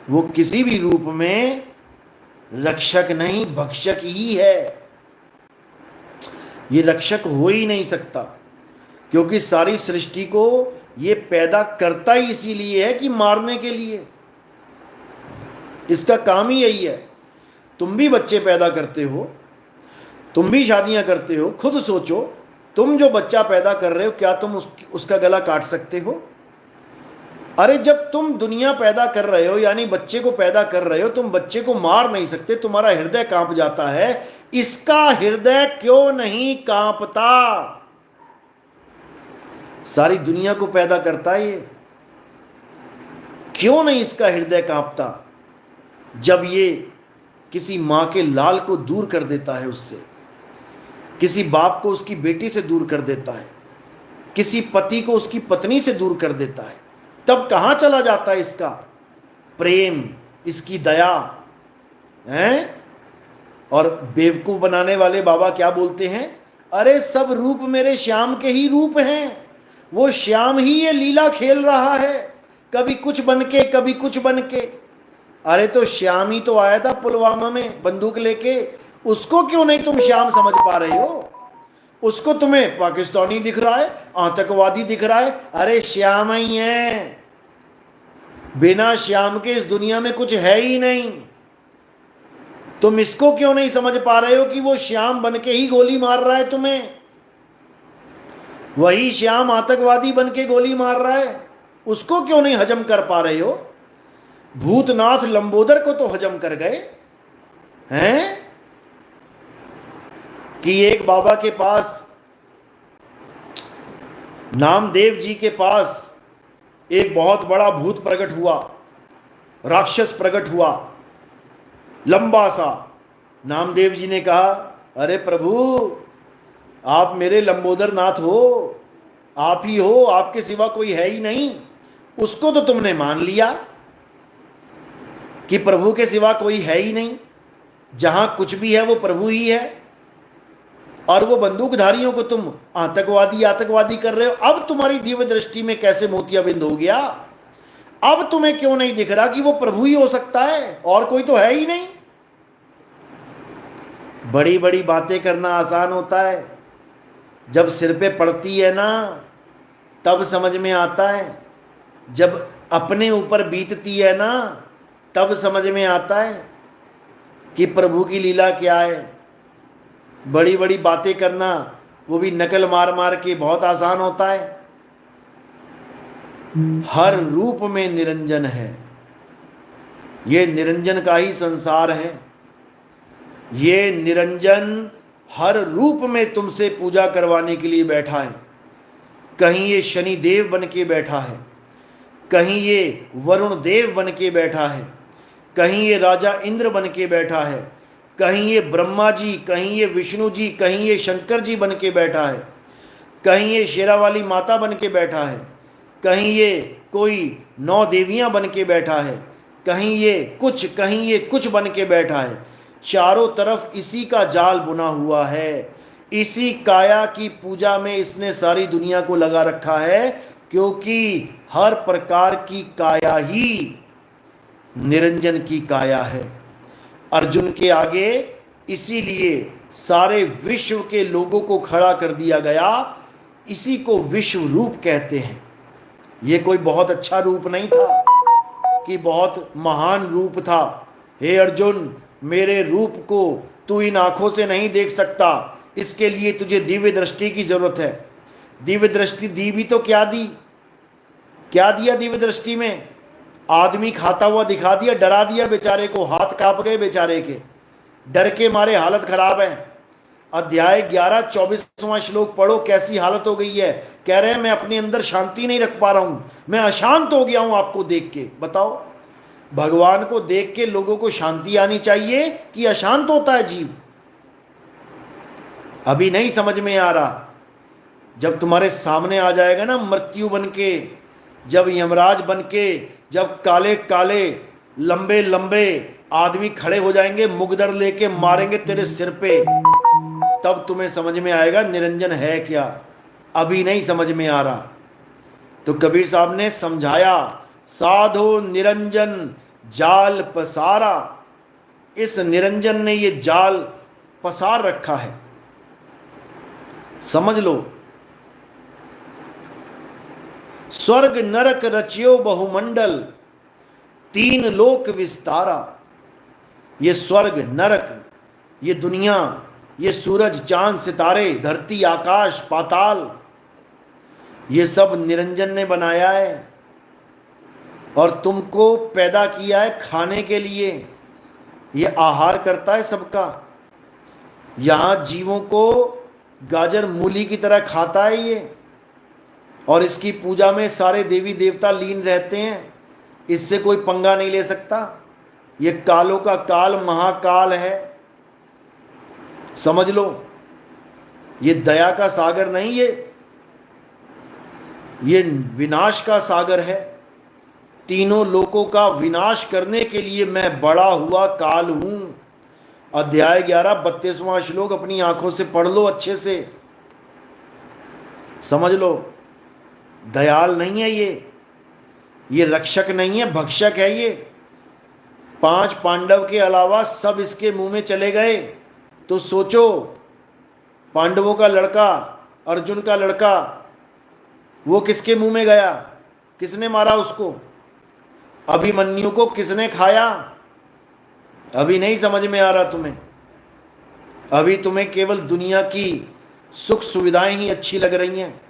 वो किसी भी रूप में रक्षक नहीं भक्षक ही है। ये रक्षक हो ही नहीं सकता, क्योंकि सारी सृष्टि को ये पैदा करता ही इसीलिए है कि मारने के लिए। इसका काम ही यही है। तुम भी बच्चे पैदा करते हो, तुम भी शादियां करते हो, खुद सोचो, तुम जो बच्चा पैदा कर रहे हो क्या तुम उसका गला काट सकते हो? अरे जब तुम दुनिया पैदा कर रहे हो, यानी बच्चे को पैदा कर रहे हो, तुम बच्चे को मार नहीं सकते, तुम्हारा हृदय कांप जाता है। इसका हृदय क्यों नहीं कांपता? सारी दुनिया को पैदा करता है ये, क्यों नहीं इसका हृदय कांपता? जब ये किसी मां के लाल को दूर कर देता है, उससे किसी बाप को उसकी बेटी से दूर कर देता है, किसी पति को उसकी पत्नी से दूर कर देता है, तब कहां चला जाता है इसका प्रेम, इसकी दया है? और बेवकूफ बनाने वाले बाबा क्या बोलते हैं? अरे सब रूप मेरे श्याम के ही रूप हैं, वो श्याम ही ये लीला खेल रहा है, कभी कुछ बनके कभी कुछ बनके। अरे तो श्याम ही तो आया था पुलवामा में बंदूक लेके, उसको क्यों नहीं तुम श्याम समझ पा रहे हो? उसको तुम्हें पाकिस्तानी दिख रहा है, आतंकवादी दिख रहा है। अरे श्याम ही है, बिना श्याम के इस दुनिया में कुछ है ही नहीं। तुम इसको क्यों नहीं समझ पा रहे हो कि वो श्याम बन के ही गोली मार रहा है तुम्हें? वही श्याम आतंकवादी बन के गोली मार रहा है, उसको क्यों नहीं हजम कर पा रहे हो? भूतनाथ लंबोदर को तो हजम कर गए हैं कि एक बाबा के पास, नामदेव जी के पास एक बहुत बड़ा भूत प्रकट हुआ, राक्षस प्रकट हुआ, लंबा सा। नामदेव जी ने कहा, अरे प्रभु आप मेरे लंबोदर नाथ हो, आप ही हो, आपके सिवा कोई है ही नहीं। उसको तो तुमने मान लिया कि प्रभु के सिवा कोई है ही नहीं, जहां कुछ भी है वो प्रभु ही है, और वो बंदूकधारियों को तुम आतंकवादी आतंकवादी कर रहे हो। अब तुम्हारी दिव्य दृष्टि में कैसे मोतियाबिंद हो गया? अब तुम्हें क्यों नहीं दिख रहा कि वो प्रभु ही हो सकता है, और कोई तो है ही नहीं? बड़ी बड़ी बातें करना आसान होता है, जब सिर पे पड़ती है ना तब समझ में आता है, जब अपने ऊपर बीतती है ना तब समझ में आता है कि प्रभु की लीला क्या है। बड़ी बड़ी बातें करना, वो भी नकल मार मार के, बहुत आसान होता है। हर रूप में निरंजन है, ये निरंजन का ही संसार है। ये निरंजन हर रूप में तुमसे पूजा करवाने के लिए बैठा है। कहीं ये शनि देव बन के बैठा है, कहीं ये वरुण देव बन के बैठा है, कहीं ये राजा इंद्र बन के बैठा है, कहीं ये ब्रह्मा जी, कहीं ये विष्णु जी, कहीं ये शंकर जी बन के बैठा है, कहीं ये शेरावाली माता बन के बैठा है, कहीं ये कोई 9 देवियां बन के बैठा है, कहीं ये कुछ बन के बैठा है। चारों तरफ इसी का जाल बुना हुआ है, इसी काया की पूजा में इसने सारी दुनिया को लगा रखा है, क्योंकि हर प्रकार की काया ही निरंजन की काया है। अर्जुन के आगे इसीलिए सारे विश्व के लोगों को खड़ा कर दिया गया, इसी को विश्व रूप कहते हैं। ये कोई बहुत अच्छा रूप नहीं था कि बहुत महान रूप था। हे अर्जुन, मेरे रूप को तू इन आंखों से नहीं देख सकता, इसके लिए तुझे दिव्य दृष्टि की जरूरत है। दिव्य दृष्टि दी भी तो क्या दी? क्या दिया दिव्य दृष्टि में? आदमी खाता हुआ दिखा दिया, डरा दिया बेचारे को, हाथ कांप गए बेचारे के, डर के मारे हालत खराब है। अध्याय 11 24वां श्लोक पढ़ो, कैसी हालत हो गई है। कह रहे हैं मैं अपने अंदर शांति नहीं रख पा रहा हूं, मैं अशांत हो गया हूं आपको देख के। बताओ, भगवान को देख के लोगों को शांति आनी चाहिए कि अशांत होता है जीव? अभी नहीं समझ में आ रहा। जब तुम्हारे सामने आ जाएगा ना मृत्यु बन के, जब यमराज बन के, जब काले काले लंबे लंबे आदमी खड़े हो जाएंगे, मुगदर लेके मारेंगे तेरे सिर पे, तब तुम्हें समझ में आएगा निरंजन है क्या। अभी नहीं समझ में आ रहा। तो कबीर साहब ने समझाया, साधो निरंजन जाल पसारा। इस निरंजन ने ये जाल पसार रखा है। समझ लो, स्वर्ग नरक रचियो बहुमंडल, तीन लोक विस्तारा। ये स्वर्ग नरक, ये दुनिया, ये सूरज चांद सितारे, धरती आकाश पाताल, ये सब निरंजन ने बनाया है और तुमको पैदा किया है खाने के लिए। ये आहार करता है सबका। यहां जीवों को गाजर मूली की तरह खाता है ये, और इसकी पूजा में सारे देवी देवता लीन रहते हैं। इससे कोई पंगा नहीं ले सकता। ये कालों का काल महाकाल है, समझ लो। ये दया का सागर नहीं, ये विनाश का सागर है। तीनों लोकों का विनाश करने के लिए मैं बड़ा हुआ काल हूं। अध्याय 11 32वां श्लोक अपनी आंखों से पढ़ लो, अच्छे से समझ लो। दयाल नहीं है ये रक्षक नहीं है, भक्षक है ये। 5 पांडव के अलावा सब इसके मुंह में चले गए। तो सोचो, पांडवों का लड़का, अर्जुन का लड़का, वो किसके मुंह में गया? किसने मारा उसको? अभिमन्यु को किसने खाया? अभी नहीं समझ में आ रहा तुम्हें। अभी तुम्हें केवल दुनिया की सुख सुविधाएं ही अच्छी लग रही हैं।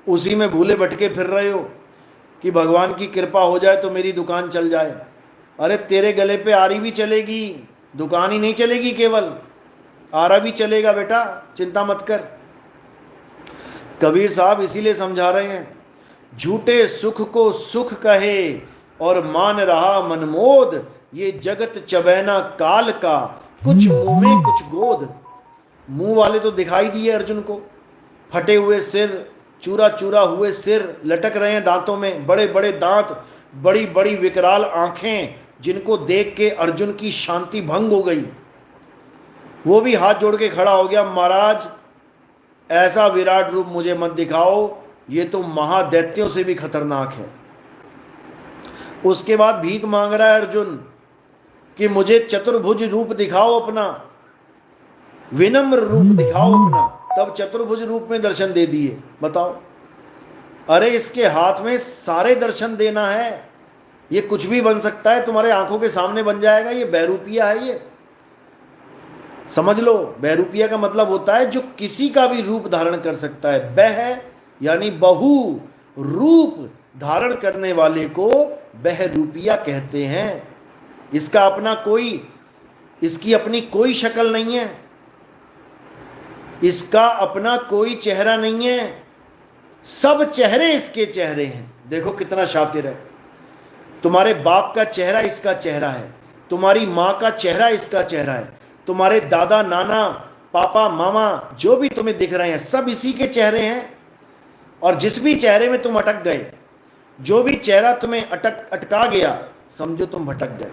उसी में भूले भटके फिर रहे हो कि भगवान की कृपा हो जाए तो मेरी दुकान चल जाए। अरे तेरे गले पे आरी भी चलेगी, दुकान ही नहीं चलेगी, केवल आरा भी चलेगा बेटा, चिंता मत कर। कबीर साहब इसीलिए समझा रहे हैं, झूठे सुख को सुख कहे और मान रहा मनमोद, ये जगत चबैना काल का, कुछ मुंह में कुछ गोद। मुंह वाले तो दिखाई दिए अर्जुन को, फटे हुए सिर, चूरा चूरा हुए सिर लटक रहे हैं दांतों में, बड़े बड़े दांत, बड़ी बड़ी विकराल आंखें, जिनको देख के अर्जुन की शांति भंग हो गई। वो भी हाथ जोड़ के खड़ा हो गया, महाराज ऐसा विराट रूप मुझे मत दिखाओ, ये तो महादैत्यों से भी खतरनाक है। उसके बाद भीख मांग रहा है अर्जुन कि मुझे चतुर्भुज रूप दिखाओ अपना, विनम्र रूप दिखाओ अपना। तब चतुर्भुज रूप में दर्शन दे दिए। बताओ, अरे इसके हाथ में सारे दर्शन देना है, ये कुछ भी बन सकता है, तुम्हारे आंखों के सामने बन जाएगा। ये बहरूपिया है, ये समझ लो। बहरूपिया का मतलब होता है जो किसी का भी रूप धारण कर सकता है। बह यानी बहु, रूप धारण करने वाले को बहरूपिया कहते हैं। इसका अपना कोई, इसकी अपनी कोई शक्ल नहीं है, इसका अपना कोई चेहरा नहीं है, सब चेहरे इसके चेहरे हैं। देखो कितना शातिर है। तुम्हारे बाप का चेहरा इसका चेहरा है, तुम्हारी माँ का चेहरा इसका चेहरा है, तुम्हारे दादा नाना पापा मामा जो भी तुम्हें दिख रहे हैं सब इसी के चेहरे हैं। और जिस भी चेहरे में तुम अटक गए, जो भी चेहरा तुम्हें अटका गया, समझो तुम भटक गए।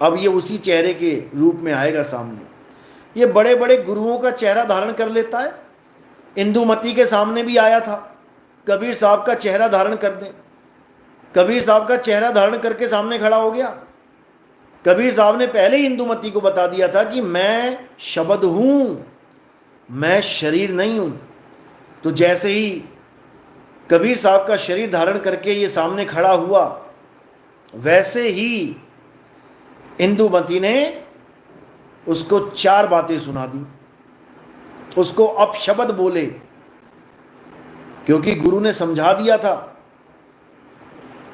अब ये उसी चेहरे के रूप में आएगा सामने। ये बड़े बड़े गुरुओं का चेहरा धारण कर लेता है। इंदुमती के सामने भी आया था, कबीर साहब का चेहरा धारण कर दें। कबीर साहब का चेहरा धारण करके सामने खड़ा हो गया। कबीर साहब ने पहले ही इंदुमती को बता दिया था कि मैं शब्द हूं, मैं शरीर नहीं हूं। तो जैसे ही कबीर साहब का शरीर धारण करके ये सामने खड़ा हुआ, वैसे ही इंदुमती ने उसको 4 बातें सुना दी, उसको अपशब्द बोले, क्योंकि गुरु ने समझा दिया था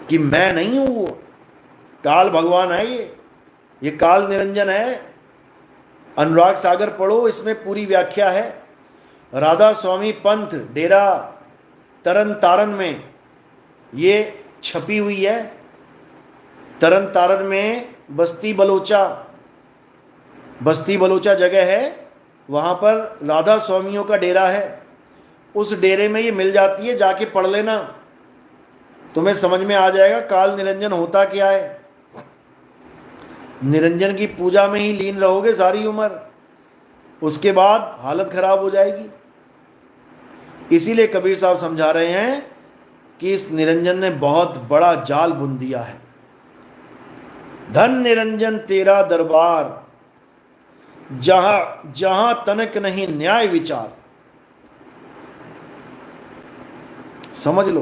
कि मैं नहीं हूं, वो काल भगवान है। ये काल निरंजन है। अनुराग सागर पढ़ो, इसमें पूरी व्याख्या है। राधा स्वामी पंथ डेरा तरन तारन में ये छपी हुई है। तरन तारन में बस्ती बलोचा जगह है, वहाँ पर राधा स्वामियों का डेरा है। उस डेरे में ये मिल जाती है, जाके पढ़ लेना, तुम्हें समझ में आ जाएगा काल निरंजन होता क्या है। निरंजन की पूजा में ही लीन रहोगे सारी उम्र, उसके बाद हालत खराब हो जाएगी। इसीलिए कबीर साहब समझा रहे हैं कि इस निरंजन ने बहुत बड़ा जाल बुन दिया है। धन निरंजन तेरा दरबार, जहां जहां तनक नहीं न्याय विचार। समझ लो।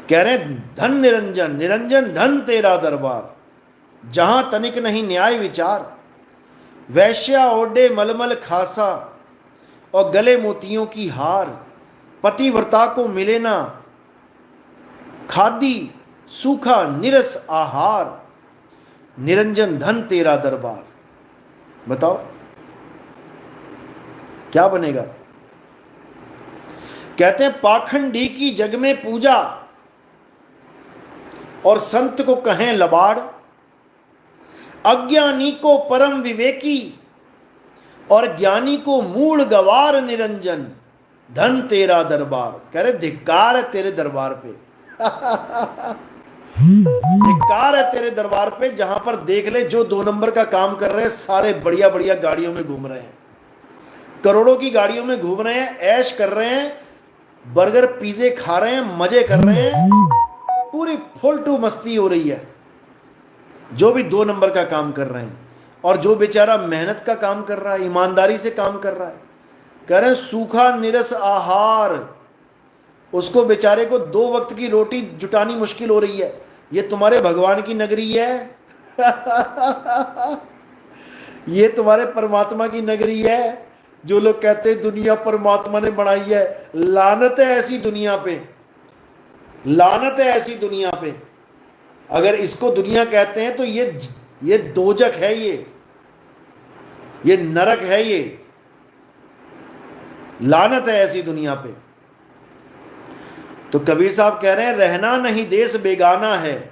कह रहे धन निरंजन, निरंजन धन तेरा दरबार, जहां तनिक नहीं न्याय विचार। वैश्या ओढ़े मलमल खासा और गले मोतियों की हार। पतिव्रता को मिले ना खादी सूखा निरस आहार। निरंजन धन तेरा दरबार। बताओ क्या बनेगा। कहते हैं पाखंडी की जग में पूजा और संत को कहें लबाड़। अज्ञानी को परम विवेकी और ज्ञानी को मूढ़ गवार। निरंजन धन तेरा दरबार। कह रहे धिक्कार है तेरे दरबार पे। धिक्कार है तेरे दरबार पे, जहां पर देख ले जो 2 नंबर का काम कर रहे हैं सारे बढ़िया बढ़िया गाड़ियों में घूम रहे हैं, करोड़ों की गाड़ियों में घूम रहे हैं, ऐश कर रहे हैं, बर्गर पिज़्ज़े खा रहे हैं, मजे कर रहे हैं, पूरी फुल टू मस्ती हो रही है। जो भी 2 नंबर का काम कर रहे हैं, और जो बेचारा मेहनत का काम कर रहा है, ईमानदारी से काम कर रहा है, कह रहे हैं सूखा निरस आहार, उसको बेचारे को 2 वक्त की रोटी जुटानी मुश्किल हो रही है। ये तुम्हारे भगवान की नगरी है। ये तुम्हारे परमात्मा की नगरी है। जो लोग कहते हैं दुनिया परमात्मा ने बनाई है, लानत है ऐसी दुनिया पे, लानत है ऐसी दुनिया पे। अगर इसको दुनिया कहते हैं तो ये दोजख है, ये नरक है, ये लानत है ऐसी दुनिया पे। तो कबीर साहब कह रहे हैं रहना नहीं देश बेगाना है।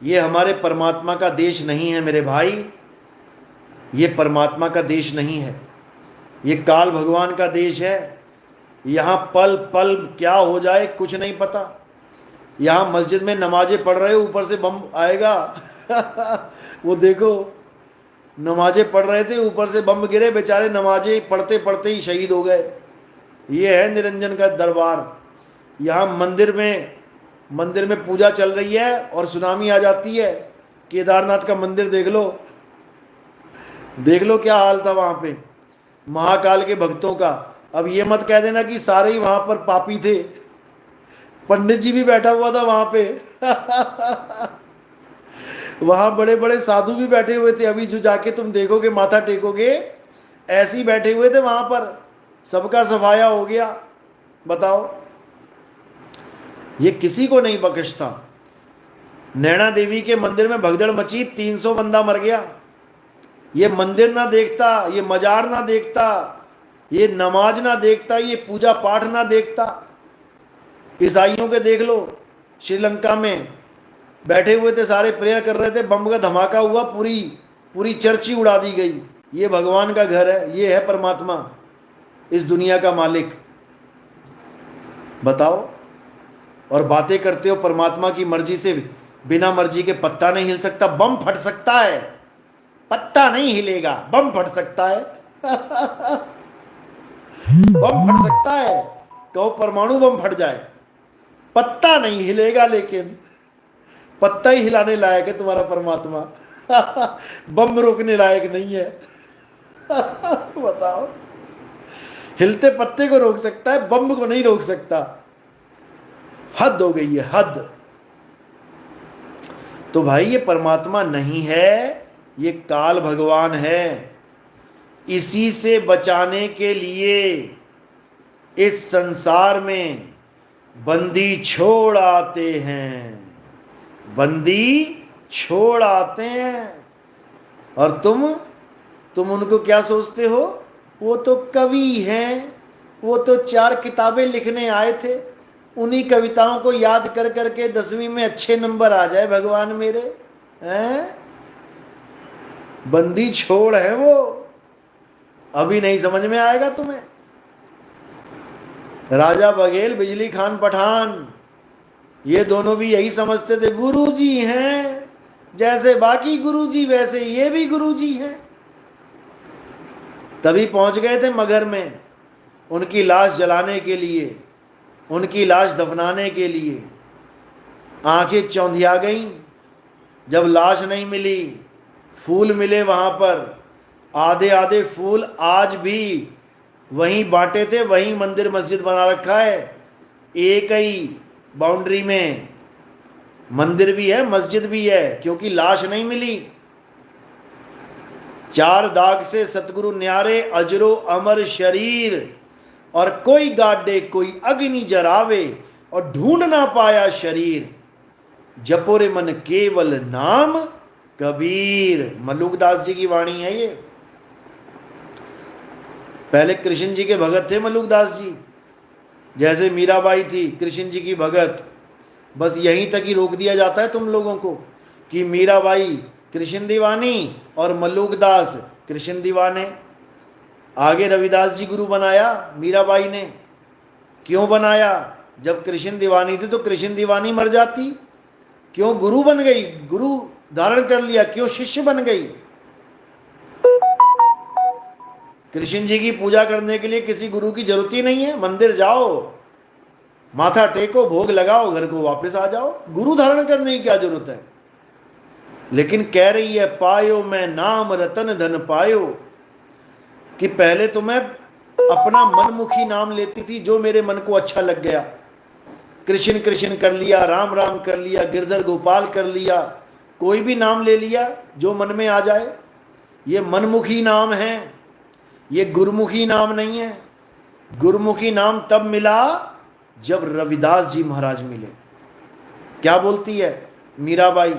ये हमारे परमात्मा का देश नहीं है मेरे भाई, ये परमात्मा का देश नहीं है, ये काल भगवान का देश है। यहाँ पल पल क्या हो जाए कुछ नहीं पता। यहाँ मस्जिद में नमाजें पढ़ रहे हो, ऊपर से बम आएगा। वो देखो नमाजें पढ़ रहे थे, ऊपर से बम गिरे, बेचारे नमाजें पढ़ते पढ़ते ही शहीद हो गए। ये है निरंजन का दरबार। यहाँ मंदिर में पूजा चल रही है और सुनामी आ जाती है। केदारनाथ का मंदिर देख लो क्या हाल था वहाँ पे महाकाल के भक्तों का। अब ये मत कह देना कि सारे ही वहाँ पर पापी थे, पंडित जी भी बैठा हुआ था वहाँ पे। वहाँ बड़े बड़े साधु भी बैठे हुए थे। अभी जो जाके तुम देखोगे माथा टेकोगे, ऐसे ही बैठे हुए थे वहाँ पर, सबका सफाया हो गया। बताओ ये किसी को नहीं बख्शता। नैना देवी के मंदिर में भगदड़ मची, 300 बंदा मर गया। ये मंदिर ना देखता, ये मजार ना देखता, ये नमाज ना देखता, ये पूजा पाठ ना देखता। ईसाइयों के देख लो, श्रीलंका में बैठे हुए थे, सारे प्रेयर कर रहे थे, बम का धमाका हुआ, पूरी चर्च ही उड़ा दी गई। ये भगवान का घर है, ये है परमात्मा, इस दुनिया का मालिक। बताओ, और बातें करते हो परमात्मा की मर्जी से। बिना मर्जी के पत्ता नहीं हिल सकता, बम फट सकता है, पत्ता नहीं हिलेगा, बम फट सकता है। बम फट सकता है, कहो परमाणु बम फट जाए, पत्ता नहीं हिलेगा। लेकिन पत्ता ही हिलाने लायक है तुम्हारा परमात्मा। बम रोकने लायक नहीं है। बताओ, हिलते पत्ते को रोक सकता है, बम को नहीं रोक सकता। हद हो गई है, हद। तो भाई ये परमात्मा नहीं है, ये काल भगवान है। इसी से बचाने के लिए इस संसार में बंदी छोड़ आते हैं, बंदी छोड़ आते हैं। और तुम उनको क्या सोचते हो? वो तो कवि हैं, वो तो 4 किताबें लिखने आए थे, उन्हीं कविताओं को याद कर करके 10वीं में अच्छे नंबर आ जाए भगवान मेरे हैं। बंदी छोड़ है वो, अभी नहीं समझ में आएगा तुम्हें। राजा बघेल, बिजली खान पठान, ये दोनों भी यही समझते थे गुरुजी हैं, जैसे बाकी गुरुजी वैसे ये भी गुरुजी हैं। तभी पहुंच गए थे मगर में उनकी लाश जलाने के लिए, उनकी लाश दफनाने के लिए। आंखें चौंधिया गईं जब लाश नहीं मिली, फूल मिले वहाँ पर, आधे आधे फूल आज भी वहीं बांटे थे, वहीं मंदिर मस्जिद बना रखा है। एक ही बाउंड्री में मंदिर भी है, मस्जिद भी है, क्योंकि लाश नहीं मिली। 4 दाग से सतगुरु न्यारे, अजरो अमर शरीर, और कोई गाडे कोई अग्नि जरावे, और ढूंढ ना पाया शरीर, जपोरे मन केवल नाम कबीर। मलुकदास जी की वाणी है ये। पहले कृष्ण जी के भगत थे मलुकदास जी, जैसे मीराबाई थी कृष्ण जी की भगत। बस यहीं तक ही रोक दिया जाता है तुम लोगों को कि मीराबाई कृष्ण दीवानी और मलुकदास कृष्ण दीवाने। आगे रविदास जी गुरु बनाया मीराबाई ने। क्यों बनाया? जब कृष्ण दीवानी थी तो कृष्ण दीवानी मर जाती, क्यों गुरु बन गई, गुरु धारण कर लिया, क्यों शिष्य बन गई। कृष्ण जी की पूजा करने के लिए किसी गुरु की जरूरत ही नहीं है। मंदिर जाओ, माथा टेको, भोग लगाओ, घर को वापस आ जाओ। गुरु धारण करने की क्या जरूरत है? लेकिन कह रही है पायो मैं नाम रतन धन पायो, कि पहले तो मैं अपना मनमुखी नाम लेती थी, जो मेरे मन को अच्छा लग गया। कृष्ण कृष्ण कर लिया, राम राम कर लिया, गिरधर गोपाल कर लिया, कोई भी नाम ले लिया जो मन में आ जाए। ये मनमुखी नाम है, ये गुरुमुखी नाम नहीं है। गुरुमुखी नाम तब मिला जब रविदास जी महाराज मिले। क्या बोलती है मीराबाई?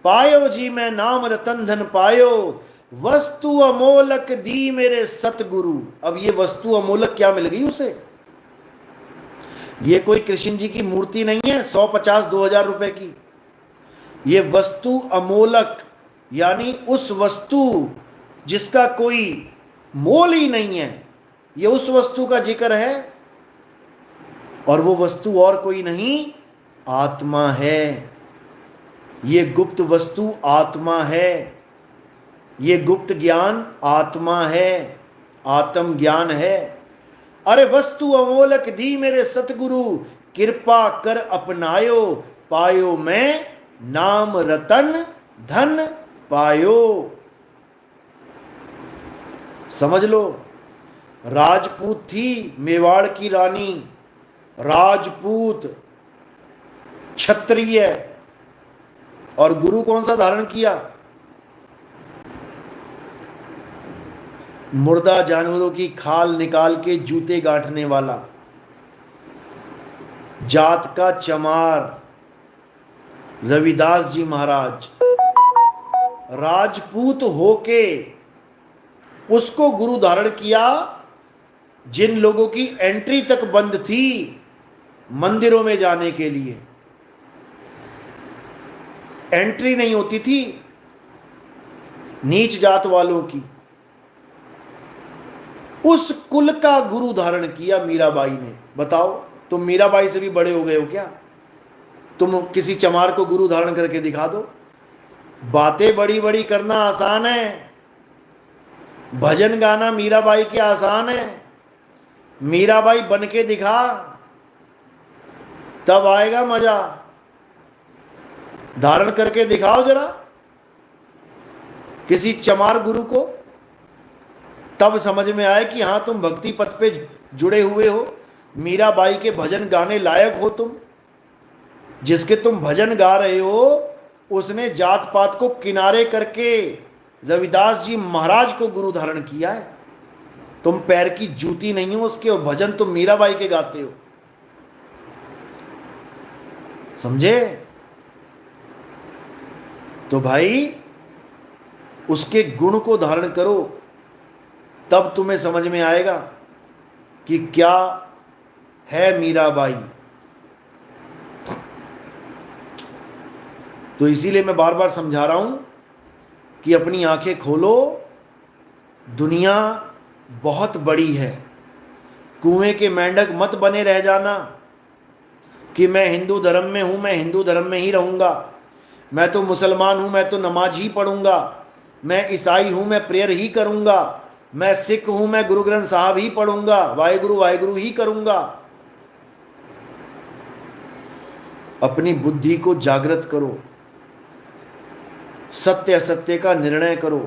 पायो जी मैं नाम रतन धन पायो, वस्तु अमोलक दी मेरे सतगुरु। अब ये वस्तु अमोलक क्या मिल गई उसे? ये कोई कृष्ण जी की मूर्ति नहीं है 150-2000 रुपए की। ये वस्तु अमोलक, यानी उस वस्तु जिसका कोई मोल ही नहीं है, ये उस वस्तु का जिक्र है। और वो वस्तु और कोई नहीं, आत्मा है। ये गुप्त वस्तु आत्मा है, ये गुप्त ज्ञान आत्मा है, आत्म ज्ञान है। अरे वस्तु अमोलक दी मेरे सतगुरु, कृपा कर अपनायो, पायो मैं नाम रतन धन पायो। समझ लो, राजपूत थी मेवाड़ की रानी, राजपूत क्षत्रिय, और गुरु कौन सा धारण किया? मुर्दा जानवरों की खाल निकाल के जूते गांठने वाला, जात का चमार रविदास जी महाराज। राजपूत होके उसको गुरु धारण किया, जिन लोगों की एंट्री तक बंद थी मंदिरों में जाने के लिए, एंट्री नहीं होती थी नीच जात वालों की, उस कुल का गुरु धारण किया मीराबाई ने। बताओ, तुम मीराबाई से भी बड़े हो गए हो क्या? तुम किसी चमार को गुरु धारण करके दिखा दो। बातें बड़ी बड़ी करना आसान है, भजन गाना मीराबाई के आसान है। मीराबाई बन के दिखा, तब आएगा मजा। धारण करके दिखाओ जरा किसी चमार गुरु को, तब समझ में आए कि हां तुम भक्ति पथ पे जुड़े हुए हो, मीराबाई के भजन गाने लायक हो तुम। जिसके तुम भजन गा रहे हो उसने जात पात को किनारे करके रविदास जी महाराज को गुरु धारण किया है। तुम पैर की जूती नहीं हो उसके, और भजन तुम मीराबाई के गाते हो। समझे? तो भाई उसके गुण को धारण करो, तब तुम्हें समझ में आएगा कि क्या है मीराबाई। तो इसीलिए मैं बार बार समझा रहा हूं कि अपनी आंखें खोलो, दुनिया बहुत बड़ी है। कुएं के मेंढक मत बने रह जाना कि मैं हिंदू धर्म में हूं, मैं हिंदू धर्म में ही रहूंगा, मैं तो मुसलमान हूं, मैं तो नमाज ही पढ़ूंगा, मैं ईसाई हूं, मैं प्रेयर ही करूंगा, मैं सिख हूं, मैं गुरु ग्रंथ साहब ही पढ़ूंगा, वाहिगुरु वाहिगुरु ही करूंगा। अपनी बुद्धि को जागृत करो, सत्य असत्य का निर्णय करो,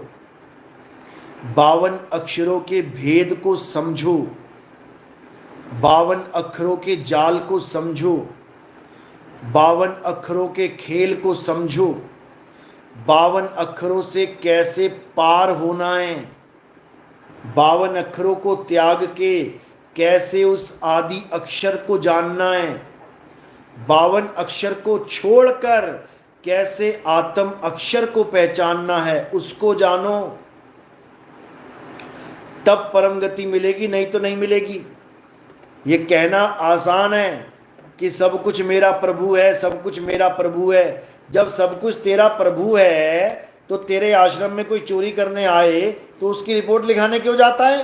52 अक्षरों के भेद को समझो, 52 अक्षरों के जाल को समझो, 52 अक्षरों के खेल को समझो, 52 अक्षरों से कैसे पार होना है, 52 अक्षरों को त्याग के कैसे उस आदि अक्षर को जानना है, 52 अक्षर को छोड़कर कैसे आत्म अक्षर को पहचानना है, उसको जानो, तब परम गति मिलेगी, नहीं तो नहीं मिलेगी। ये कहना आसान है कि सब कुछ मेरा प्रभु है, सब कुछ मेरा प्रभु है। जब सब कुछ तेरा प्रभु है तो तेरे आश्रम में कोई चोरी करने आए तो उसकी रिपोर्ट लिखाने क्यों जाता है?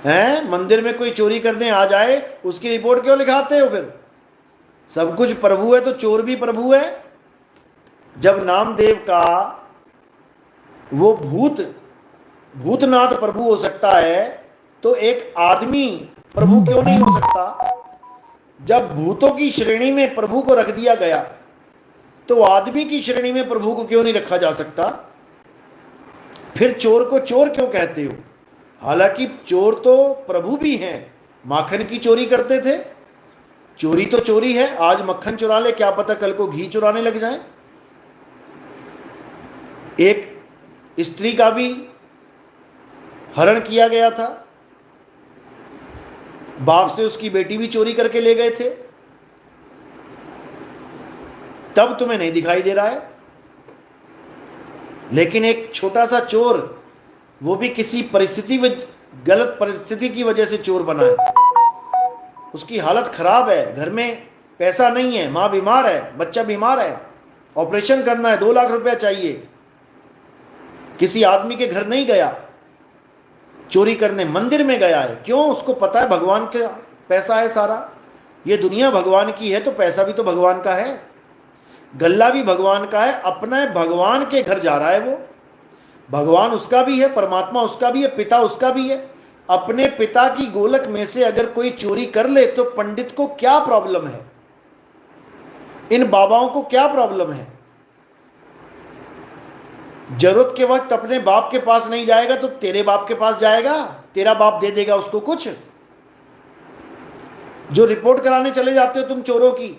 हैं? मंदिर में कोई चोरी करने आ जाए उसकी रिपोर्ट क्यों लिखाते हो? फिर सब कुछ प्रभु है तो चोर भी प्रभु है। जब नामदेव का वो भूतनाथ प्रभु हो सकता है तो एक आदमी प्रभु क्यों नहीं हो सकता? जब भूतों की श्रेणी में प्रभु को रख दिया गया तो आदमी की श्रेणी में प्रभु को क्यों नहीं रखा जा सकता? फिर चोर को चोर क्यों कहते हो? हालांकि चोर तो प्रभु भी हैं। माखन की चोरी करते थे, चोरी तो चोरी है। आज मक्खन चुरा ले, क्या पता कल को घी चुराने लग जाए। एक स्त्री का भी हरण किया गया था, बाप से उसकी बेटी भी चोरी करके ले गए थे। तब तुम्हें नहीं दिखाई दे रहा है, लेकिन एक छोटा सा चोर, वो भी किसी गलत परिस्थिति की वजह से चोर बना है। उसकी हालत खराब है, घर में पैसा नहीं है, मां बीमार है, बच्चा बीमार है, ऑपरेशन करना है, 2 लाख रुपया चाहिए। किसी आदमी के घर नहीं गया चोरी करने, मंदिर में गया है। क्यों? उसको पता है भगवान का पैसा है सारा, ये दुनिया भगवान की है तो पैसा भी तो भगवान का है, गल्ला भी भगवान का है। अपने भगवान के घर जा रहा है वो। भगवान उसका भी है, परमात्मा उसका भी है, पिता उसका भी है। अपने पिता की गोलक में से अगर कोई चोरी कर ले तो पंडित को क्या प्रॉब्लम है? इन बाबाओं को क्या प्रॉब्लम है? जरूरत के वक्त अपने बाप के पास नहीं जाएगा तो तेरे बाप के पास जाएगा, तेरा बाप दे देगा उसको कुछ। जो रिपोर्ट कराने चले जाते हो तुम चोरों की,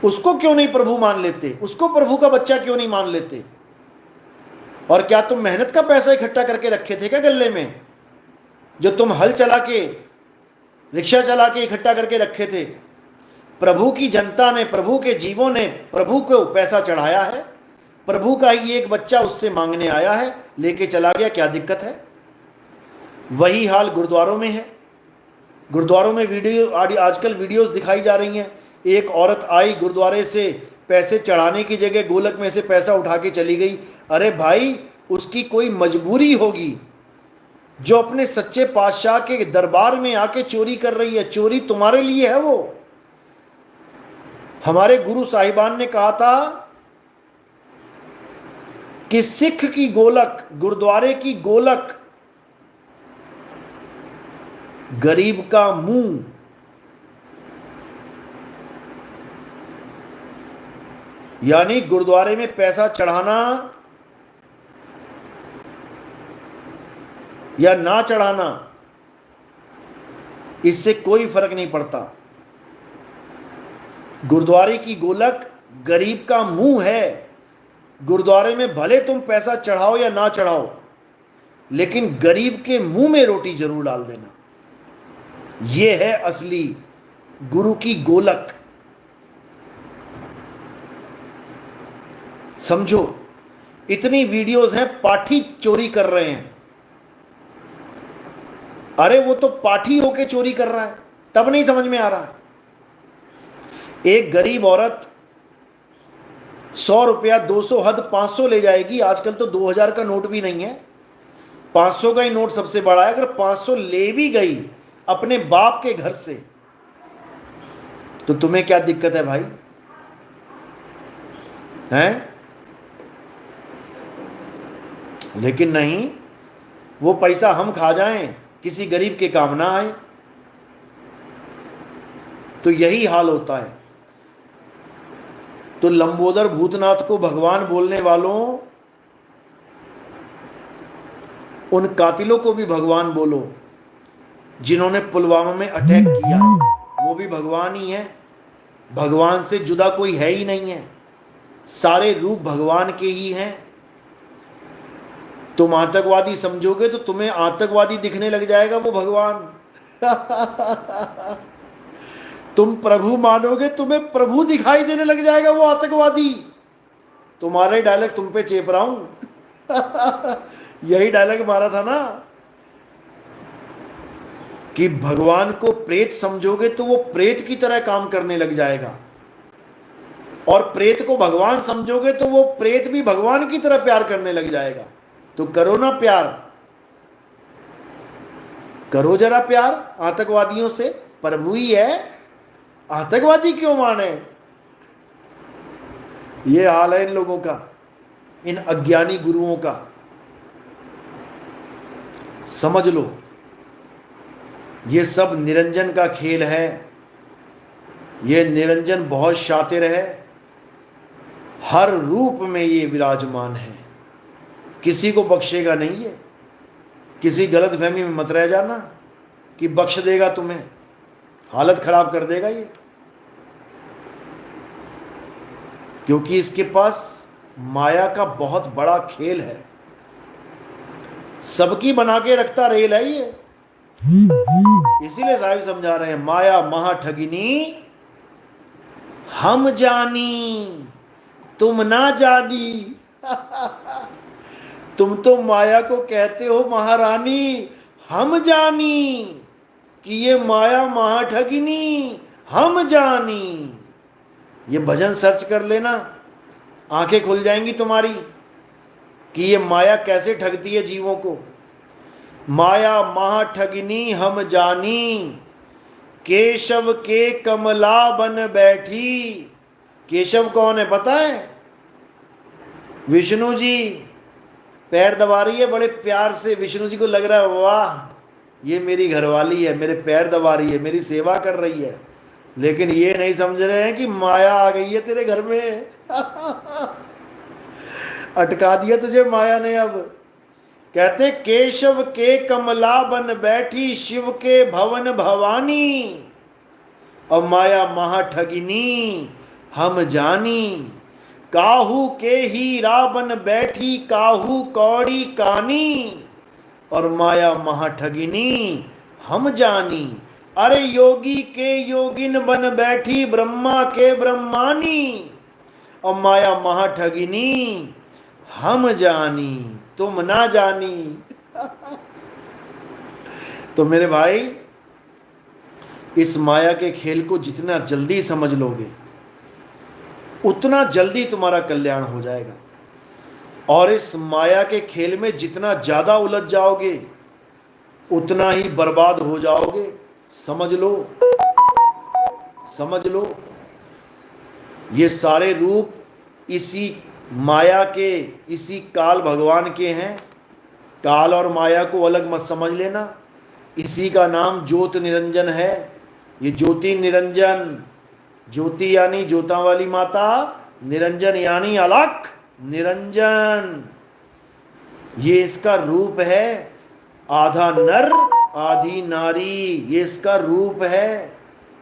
उसको क्यों नहीं प्रभु मान लेते? उसको प्रभु का बच्चा क्यों नहीं मान लेते? और क्या तुम मेहनत का पैसा इकट्ठा करके रखे थे क्या गले में, जो तुम हल चला के, रिक्शा चला के इकट्ठा करके रखे थे? प्रभु की जनता ने, प्रभु के जीवों ने प्रभु को पैसा चढ़ाया है। प्रभु का ही एक बच्चा उससे मांगने आया है, लेके चला गया, क्या दिक्कत है? वही हाल गुरुद्वारों में है। गुरुद्वारों में आजकल वीडियोस दिखाई जा रही हैं। एक औरत आई गुरुद्वारे से, पैसे चढ़ाने की जगह गोलक में से पैसा उठा के चली गई। अरे भाई, उसकी कोई मजबूरी होगी जो अपने सच्चे पातशाह के दरबार में आके चोरी कर रही है। चोरी तुम्हारे लिए है वो। हमारे गुरु साहिबान ने कहा था कि सिख की गोलक, गुरुद्वारे की गोलक, गरीब का मुंह। यानी गुरुद्वारे में पैसा चढ़ाना या ना चढ़ाना, इससे कोई फर्क नहीं पड़ता। गुरुद्वारे की गोलक गरीब का मुंह है। गुरुद्वारे में भले तुम पैसा चढ़ाओ या ना चढ़ाओ, लेकिन गरीब के मुंह में रोटी जरूर डाल देना। यह है असली गुरु की गोलक। समझो, इतनी वीडियोस हैं, पाठी चोरी कर रहे हैं। अरे वो तो पाठी होके चोरी कर रहा है, तब नहीं समझ में आ रहा है। एक गरीब औरत 100 रुपया, 200, हद 500 ले जाएगी। आजकल तो 2000 का नोट भी नहीं है, 500 का ही नोट सबसे बड़ा है। अगर 500 ले भी गई अपने बाप के घर से तो तुम्हें क्या दिक्कत है भाई? हैं? लेकिन नहीं, वो पैसा हम खा जाएं, किसी गरीब के काम ना आए। तो यही हाल होता है। तो लंबोदर भूतनाथ को भगवान बोलने वालों, उन कातिलों को भी भगवान बोलो। जिन्होंने पुलवामा में अटैक किया है वो भी भगवान ही है। भगवान से जुदा कोई है ही नहीं है, सारे रूप भगवान के ही हैं। तुम आतंकवादी समझोगे तो तुम्हें आतंकवादी दिखने लग जाएगा वो भगवान। तुम प्रभु मानोगे तुम्हें प्रभु दिखाई देने लग जाएगा वो आतंकवादी। तुम्हारे डायलॉग तुम पे चेप रहा हूं। यही डायलॉग मारा था ना कि भगवान को प्रेत समझोगे तो वो प्रेत की तरह काम करने लग जाएगा, और प्रेत को भगवान समझोगे तो वो प्रेत भी भगवान की तरह प्यार करने लग जाएगा। तो करो ना प्यार, करो जरा प्यार आतंकवादियों से। प्रभु ही है, आतंकवादी क्यों माने? ये हाल है इन लोगों का, इन अज्ञानी गुरुओं का। समझ लो ये सब निरंजन का खेल है। ये निरंजन बहुत शातिर है, हर रूप में ये विराजमान है, किसी को बख्शेगा नहीं है। किसी गलत फहमी में मत रह जाना कि बख्श देगा तुम्हें, हालत खराब कर देगा ये। क्योंकि इसके पास माया का बहुत बड़ा खेल है, सबकी बना के रखता रेल है ये। इसीलिए साहिब समझा रहे हैं, माया महा ठगिनी हम जानी तुम ना जानी। तुम तो माया को कहते हो महारानी, हम जानी कि ये माया महाठगिनी हम जानी। ये भजन सर्च कर लेना, आंखें खुल जाएंगी तुम्हारी कि ये माया कैसे ठगती है जीवों को। माया महाठगिनी हम जानी, केशव के कमला बन बैठी। केशव कौन है पता है? विष्णु जी। पैर दबा रही है बड़े प्यार से, विष्णु जी को लग रहा है वाह ये मेरी घरवाली है, मेरे पैर दबा रही है, मेरी सेवा कर रही है। लेकिन ये नहीं समझ रहे हैं कि माया आ गई है तेरे घर में। अटका दिया तुझे माया ने। अब कहते केशव के कमला बन बैठी, शिव के भवन भवानी। और माया महाठगिनी हम जानी, काहू के हीरा बन बैठी, काहू कौड़ी कानी। और माया महाठगिनी हम जानी, अरे योगी के योगिन बन बैठी, ब्रह्मा के ब्रह्मानी। और माया महाठगिनी हम जानी तुम ना जानी। तो मेरे भाई इस माया के खेल को जितना जल्दी समझ लोगे उतना जल्दी तुम्हारा कल्याण हो जाएगा, और इस माया के खेल में जितना ज्यादा उलझ जाओगे उतना ही बर्बाद हो जाओगे। समझ लो, समझ लो। ये सारे रूप इसी माया के, इसी काल भगवान के हैं। काल और माया को अलग मत समझ लेना, इसी का नाम ज्योत निरंजन है। ये ज्योति निरंजन, ज्योति यानी ज्योता वाली माता, निरंजन यानी अलख निरंजन। ये इसका रूप है, आधा नर आधी नारी, ये इसका रूप है।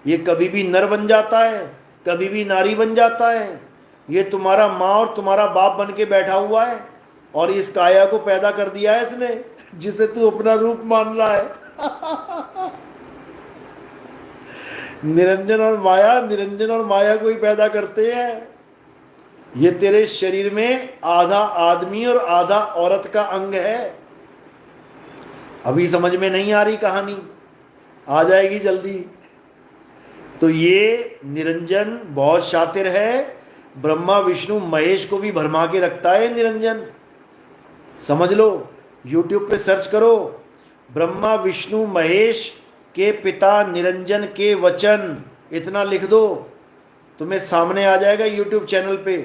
ये कभी भी नर बन जाता है, कभी भी नारी बन जाता है। ये तुम्हारा माँ और तुम्हारा बाप बन के बैठा हुआ है, और इस काया को पैदा कर दिया है इसने, जिसे तू अपना रूप मान रहा है। निरंजन और माया, निरंजन और माया को ही पैदा करते हैं। ये तेरे शरीर में आधा आदमी और आधा औरत का अंग है। अभी समझ में नहीं आ रही कहानी, आ जाएगी जल्दी। तो ये निरंजन बहुत शातिर है, ब्रह्मा विष्णु महेश को भी भरमा के रखता है निरंजन। समझ लो, YouTube पे सर्च करो, ब्रह्मा विष्णु महेश के पिता निरंजन के वचन, इतना लिख दो, तुम्हें सामने आ जाएगा YouTube चैनल पे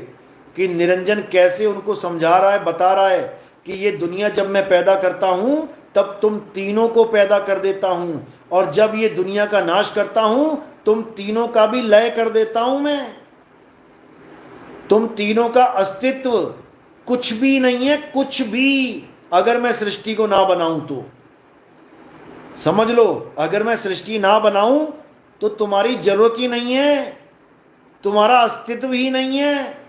कि निरंजन कैसे उनको समझा रहा है, बता रहा है कि ये दुनिया जब मैं पैदा करता हूं तब तुम तीनों को पैदा कर देता हूं, और जब ये दुनिया का नाश करता हूं तुम तीनों का भी लय कर देता हूं मैं। तुम तीनों का अस्तित्व कुछ भी नहीं है, कुछ भी, अगर मैं सृष्टि को ना बनाऊं तो। समझ लो, अगर मैं सृष्टि ना बनाऊं तो तुम्हारी जरूरत ही नहीं है, तुम्हारा अस्तित्व ही नहीं है।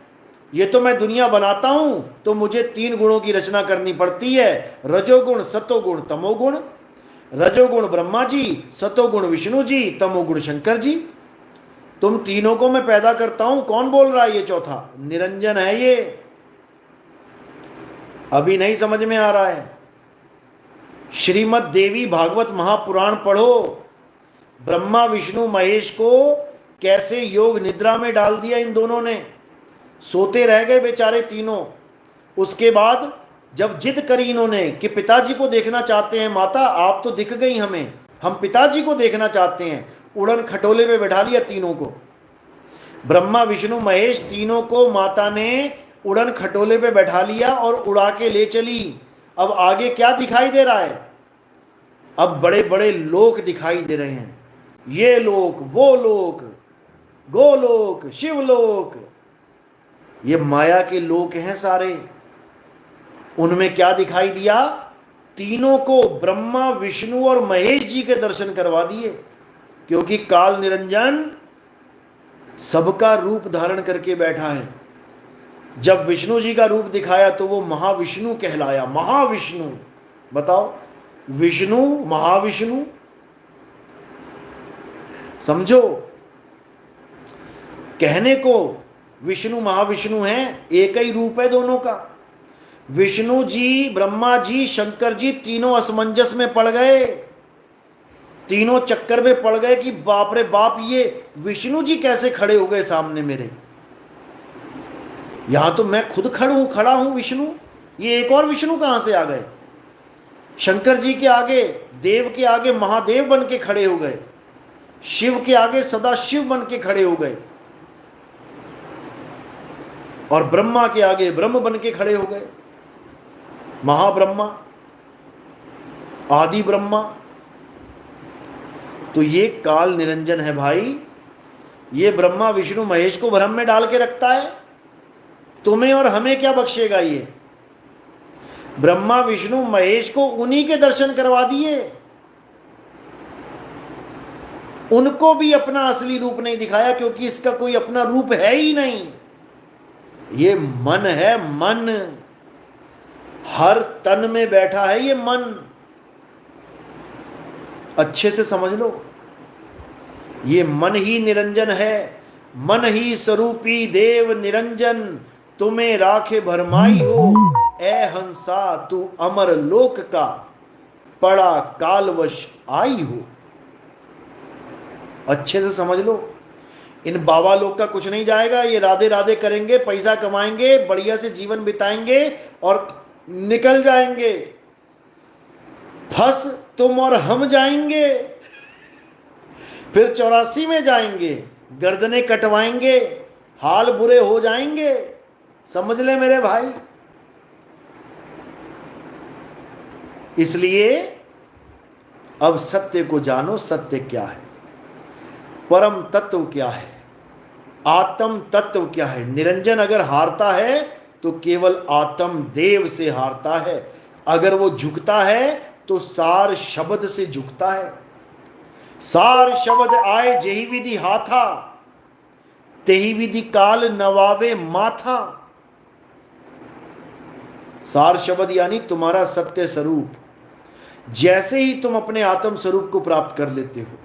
ये तो मैं दुनिया बनाता हूं तो मुझे 3 गुणों की रचना करनी पड़ती है, रजोगुण, सतोगुण, तमोगुण। रजोगुण ब्रह्मा जी, सतोगुण विष्णु जी, तमोगुण शंकर जी। तुम तीनों को मैं पैदा करता हूं। कौन बोल रहा है ये चौथा? निरंजन है ये। अभी नहीं समझ में आ रहा है? श्रीमद् देवी भागवत महापुराण पढ़ो। ब्रह्मा विष्णु महेश को कैसे योग निद्रा में डाल दिया इन दोनों ने, सोते रह गए बेचारे तीनों। उसके बाद जब जिद करी इन्होंने कि पिताजी को देखना चाहते हैं, माता आप तो दिख गई हमें, हम पिताजी को देखना चाहते हैं, उड़न खटोले पे बैठा लिया तीनों को। ब्रह्मा विष्णु महेश तीनों को माता ने उड़न खटोले पे बैठा लिया और उड़ा के ले चली। अब आगे क्या दिखाई दे रहा है? अब बड़े बड़े लोक दिखाई दे रहे हैं, ये लोक, वो लोक, गोलोक, शिवलोक, ये माया के लोक हैं सारे। उनमें क्या दिखाई दिया? तीनों को ब्रह्मा विष्णु और महेश जी के दर्शन करवा दिए, क्योंकि काल निरंजन सबका रूप धारण करके बैठा है। जब विष्णु जी का रूप दिखाया तो वो महाविष्णु कहलाया। महाविष्णु, बताओ, विष्णु महाविष्णु, समझो। कहने को विष्णु महाविष्णु हैं, एक ही रूप है दोनों का। विष्णु जी, ब्रह्मा जी, शंकर जी तीनों असमंजस में पड़ गए, तीनों चक्कर में पड़ गए कि बाप रे बाप, ये विष्णु जी कैसे खड़े हो गए सामने मेरे? यहां तो मैं खुद खड़ा हूं विष्णु, ये एक और विष्णु कहां से आ गए? शंकर जी के आगे, देव के आगे महादेव बन के खड़े हो गए, शिव के आगे सदा शिव बन के खड़े हो गए, और ब्रह्मा के आगे ब्रह्म बन के खड़े हो गए। महाब्रह्मा, आदि ब्रह्मा। तो ये काल निरंजन है भाई। ये ब्रह्मा विष्णु महेश को भ्रम में डाल के रखता है। तुम्हें और हमें क्या बख्शेगा ये? ब्रह्मा विष्णु महेश को उन्हीं के दर्शन करवा दिए, उनको भी अपना असली रूप नहीं दिखाया, क्योंकि इसका कोई अपना रूप है ही नहीं। ये मन है, मन। हर तन में बैठा है ये मन। अच्छे से समझ लो, ये मन ही निरंजन है। मन ही स्वरूपी देव निरंजन, तुम्हें राखे भरमाई हो। ए हंसा तू अमर लोक का, पड़ा कालवश आई हो। अच्छे से समझ लो, इन बाबा लोग का कुछ नहीं जाएगा। ये राधे राधे करेंगे, पैसा कमाएंगे, बढ़िया से जीवन बिताएंगे और निकल जाएंगे। फंस तुम और हम जाएंगे, फिर 84 में जाएंगे, गर्दनें कटवाएंगे, हाल बुरे हो जाएंगे। समझ ले मेरे भाई। इसलिए अब सत्य को जानो। सत्य क्या है? परम तत्व क्या है? आत्म तत्व क्या है? निरंजन अगर हारता है तो केवल आत्म देव से हारता है। अगर वो झुकता है तो सार शब्द से झुकता है। सार शब्द आए जेहि विधि हाथा, तेहि विधि काल नवावे माथा। सार शब्द यानी तुम्हारा सत्य स्वरूप। जैसे ही तुम अपने आत्म स्वरूप को प्राप्त कर लेते हो,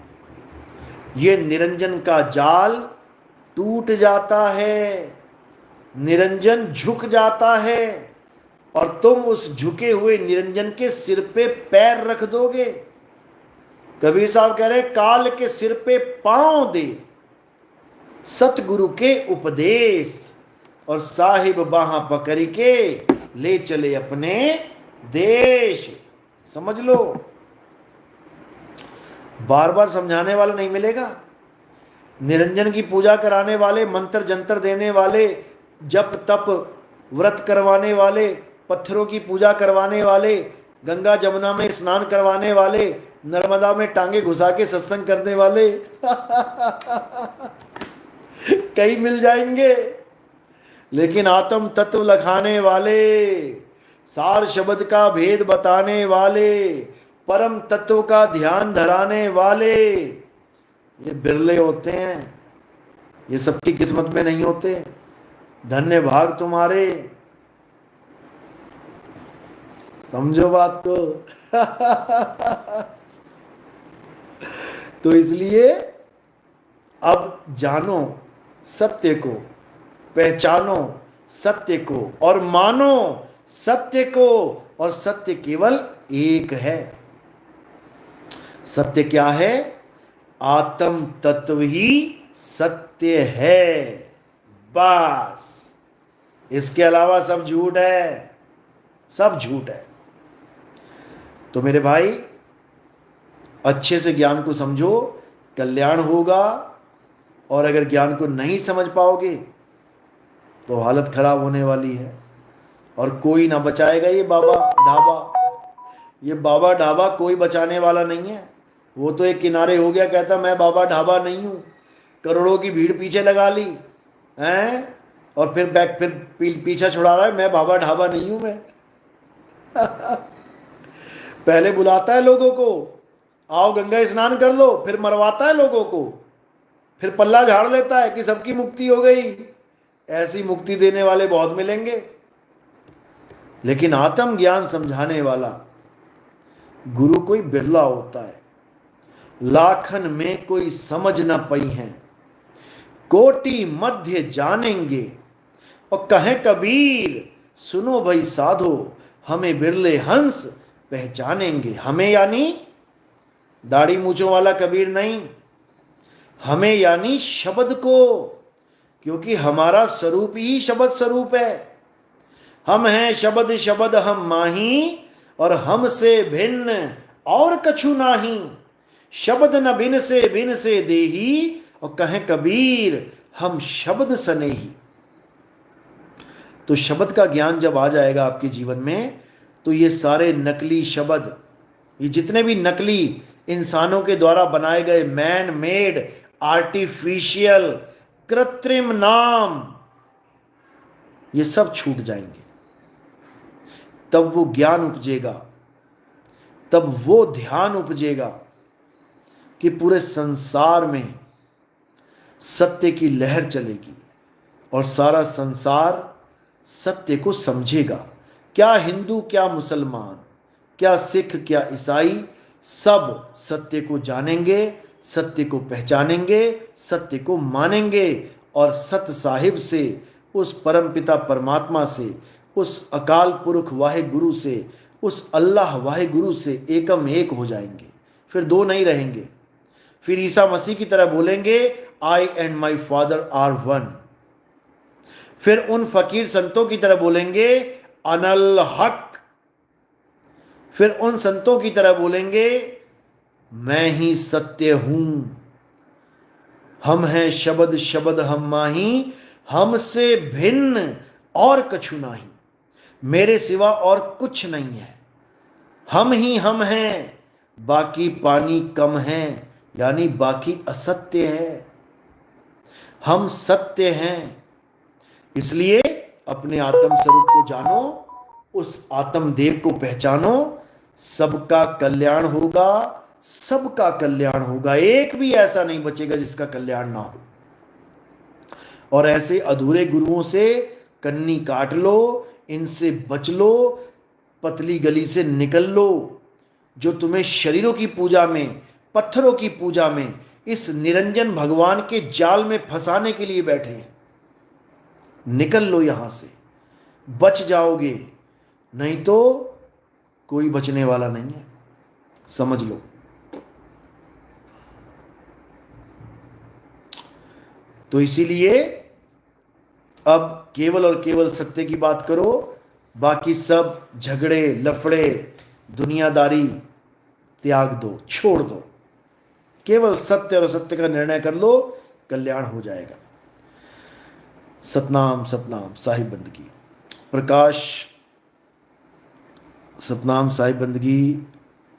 यह निरंजन का जाल टूट जाता है, निरंजन झुक जाता है, और तुम उस झुके हुए निरंजन के सिर पे पैर रख दोगे। कबीर साहब कह रहे, काल के सिर पे पांव दे सतगुरु के उपदेश, और साहिब बाहां पकड़ के ले चले अपने देश। समझ लो, बार बार समझाने वाला नहीं मिलेगा। निरंजन की पूजा कराने वाले, मंत्र जंतर देने वाले, जप तप व्रत करवाने वाले, पत्थरों की पूजा करवाने वाले, गंगा जमुना में स्नान करवाने वाले, नर्मदा में टांगे घुसा के सत्संग करने वाले कई मिल जाएंगे। लेकिन आत्म तत्व लखाने वाले, सार शब्द का भेद बताने वाले, परम तत्व का ध्यान धराने वाले ये बिरले होते हैं, ये सबकी किस्मत में नहीं होते। धन्य भाग तुम्हारे। समझो बात को। तो इसलिए अब जानो सत्य को, पहचानो सत्य को और मानो सत्य को, और सत्य केवल एक है। सत्य क्या है? आत्म तत्व ही सत्य है, बस। इसके अलावा सब झूठ है, सब झूठ है। तो मेरे भाई, अच्छे से ज्ञान को समझो, कल्याण होगा। और अगर ज्ञान को नहीं समझ पाओगे तो हालत खराब होने वाली है, और कोई ना बचाएगा। ये बाबा ढाबा, ये बाबा ढाबा कोई बचाने वाला नहीं है। वो तो एक किनारे हो गया, कहता मैं बाबा ढाबा नहीं हूं, करोड़ों की भीड़ पीछे लगा ली हैं, और फिर पीछा छुड़ा रहा है, मैं बाबा ढाबा नहीं हूं मैं। पहले बुलाता है लोगों को, आओ गंगा स्नान कर लो, फिर मरवाता है लोगों को, फिर पल्ला झाड़ लेता है कि सबकी मुक्ति हो गई। ऐसी मुक्ति देने वाले बहुत मिलेंगे, लेकिन आत्म ज्ञान समझाने वाला गुरु कोई बिरला होता है। लाखन में कोई समझ न पई है, कोटि मध्य जानेंगे। और कहे कबीर सुनो भाई साधो, हमें बिरले हंस पहचानेंगे। हमें यानी दाढ़ी मूंछों वाला कबीर नहीं, हमें यानी शब्द को, क्योंकि हमारा स्वरूप ही शब्द स्वरूप है। हम हैं शब्द शब्द हम माही, और हमसे भिन्न और कछु नाही। शब्द न बिन से देही, और कहें कबीर हम शब्द सने ही। तो शब्द का ज्ञान जब आ जाएगा आपके जीवन में, तो ये सारे नकली शब्द, ये जितने भी नकली इंसानों के द्वारा बनाए गए मैन मेड आर्टिफिशियल कृत्रिम नाम, ये सब छूट जाएंगे। तब वो ज्ञान उपजेगा, तब वो ध्यान उपजेगा कि पूरे संसार में सत्य की लहर चलेगी और सारा संसार सत्य को समझेगा। क्या हिंदू, क्या मुसलमान, क्या सिख, क्या ईसाई, सब सत्य को जानेंगे, सत्य को पहचानेंगे, सत्य को मानेंगे, और सत्य साहिब से, उस परमपिता परमात्मा से, उस अकाल पुरख वाहे गुरु से, उस अल्लाह वाहे गुरु से एकम एक हो जाएंगे। फिर दो नहीं रहेंगे। फिर ईसा मसीह की तरह बोलेंगे, I and my father are one. फिर उन फकीर संतों की तरह बोलेंगे, अनल हक। फिर उन संतों की तरह बोलेंगे, मैं ही सत्य हूं। हम हैं शब्द शब्द हम माही, हमसे भिन्न और कछु नहीं। मेरे सिवा और कुछ नहीं है। हम ही हम हैं, बाकी पानी कम है, यानी बाकी असत्य है। हम सत्य हैं। इसलिए अपने आत्म स्वरूप को जानो, उस आत्म देव को पहचानो। सबका कल्याण होगा, सबका कल्याण होगा। एक भी ऐसा नहीं बचेगा जिसका कल्याण ना हो। और ऐसे अधूरे गुरुओं से कन्नी काट लो, इनसे बच लो, पतली गली से निकल लो, जो तुम्हें शरीरों की पूजा में, पत्थरों की पूजा में, इस निरंजन भगवान के जाल में फंसाने के लिए बैठे हैं। निकल लो यहां से, बच जाओगे, नहीं तो कोई बचने वाला नहीं है। समझ लो। तो इसीलिए अब केवल और केवल सत्य की बात करो, बाकी सब झगड़े लफड़े दुनियादारी त्याग दो, छोड़ दो। केवल सत्य और सत्य का निर्णय कर लो, कल्याण हो जाएगा। सतनाम सतनाम साहिब बंदगी। प्रकाश सतनाम साहिब बंदगी।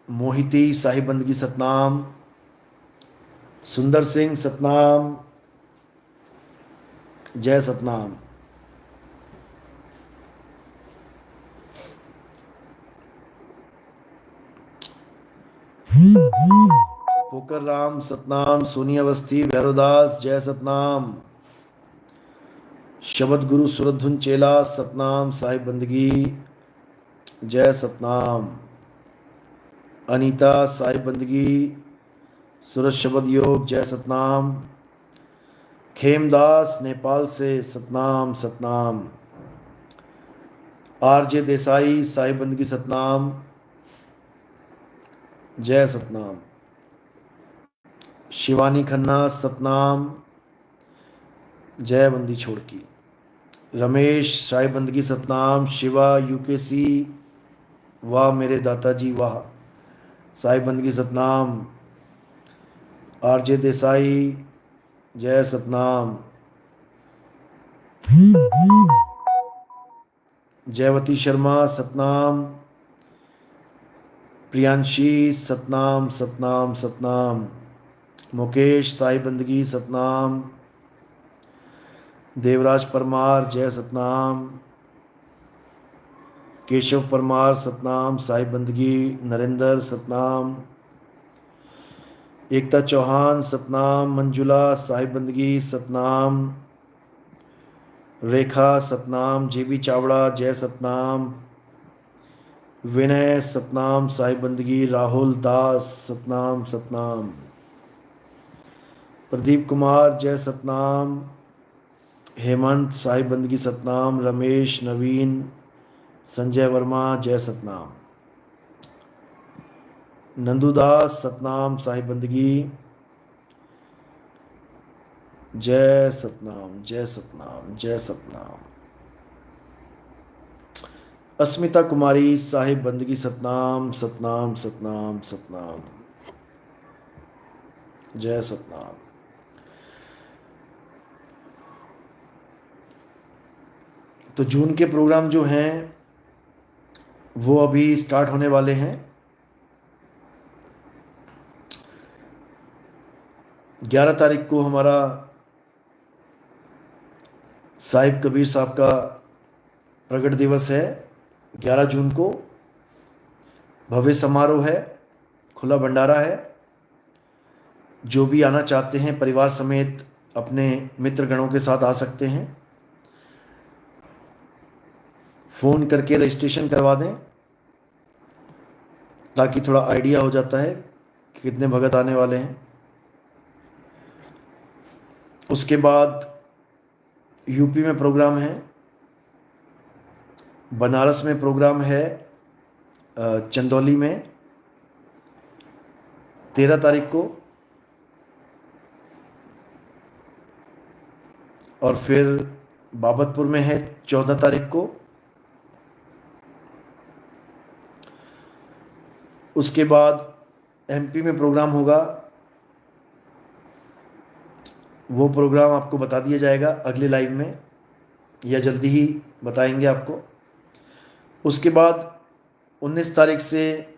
मोहिती साहिब बंदगी सतनाम। सुंदर सिंह सतनाम। जय सतनाम। पोकर राम सतनाम, सोनी अवस्थी, भैरवदास जय सतनाम, शबद गुरु सुरधुन चेला सतनाम, साहिब बंदगी जय सतनाम, अनीता साहिब बंदगी, सूरज शबद योग जय सतनाम, खेमदास नेपाल से सतनाम सतनाम, आरजे देसाई साहिब बंदगी सतनाम जय सतनाम, शिवानी खन्ना सतनाम जय बंदी छोड़ की, रमेश साहिब बंदगी सतनाम, शिवा यूकेसी वाह मेरे दाताजी वाह साहिब बंदगी सतनाम, आरजे देसाई जय सतनाम, जयवती शर्मा सतनाम, प्रियांशी सतनाम सतनाम सतनाम, मुकेश साहिब बंदगी सतनाम, देवराज परमार जय सतनाम, केशव परमार सतनाम, साहिब बंदगी, नरेंद्र सतनाम, एकता चौहान सतनाम, मंजुला साहिब बंदगी सतनाम, रेखा सतनाम, जेबी चावड़ा जय सतनाम, विनय सतनाम साहिब बंदगी, राहुल दास सतनाम सतनाम, प्रदीप कुमार जय सतनाम, हेमंत साहिब बंदगी सतनाम, रमेश नवीन, संजय वर्मा जय सतनाम, नंदुदास सतनाम साहिब बंदगी जय सतनाम जय सतनाम जय सतनाम, अस्मिता कुमारी साहिब बंदगी सतनाम सतनाम सतनाम सतनाम जय सतनाम। तो जून के प्रोग्राम जो हैं वो अभी स्टार्ट होने वाले हैं। 11 तारीख को हमारा साहिब कबीर साहब का प्रगट दिवस है। 11 जून को भव्य समारोह है, खुला भंडारा है। जो भी आना चाहते हैं परिवार समेत अपने मित्रगणों के साथ आ सकते हैं। फ़ोन करके रजिस्ट्रेशन करवा दें ताकि थोड़ा आइडिया हो जाता है कि कितने भगत आने वाले हैं। उसके बाद यूपी में प्रोग्राम है, बनारस में प्रोग्राम है, चंदौली में 13 तारीख को, और फिर बाबतपुर में है 14 तारीख को। उसके बाद एमपी में प्रोग्राम होगा, वो प्रोग्राम आपको बता दिया जाएगा अगले लाइव में, या जल्दी ही बताएंगे आपको। उसके बाद 19 तारीख से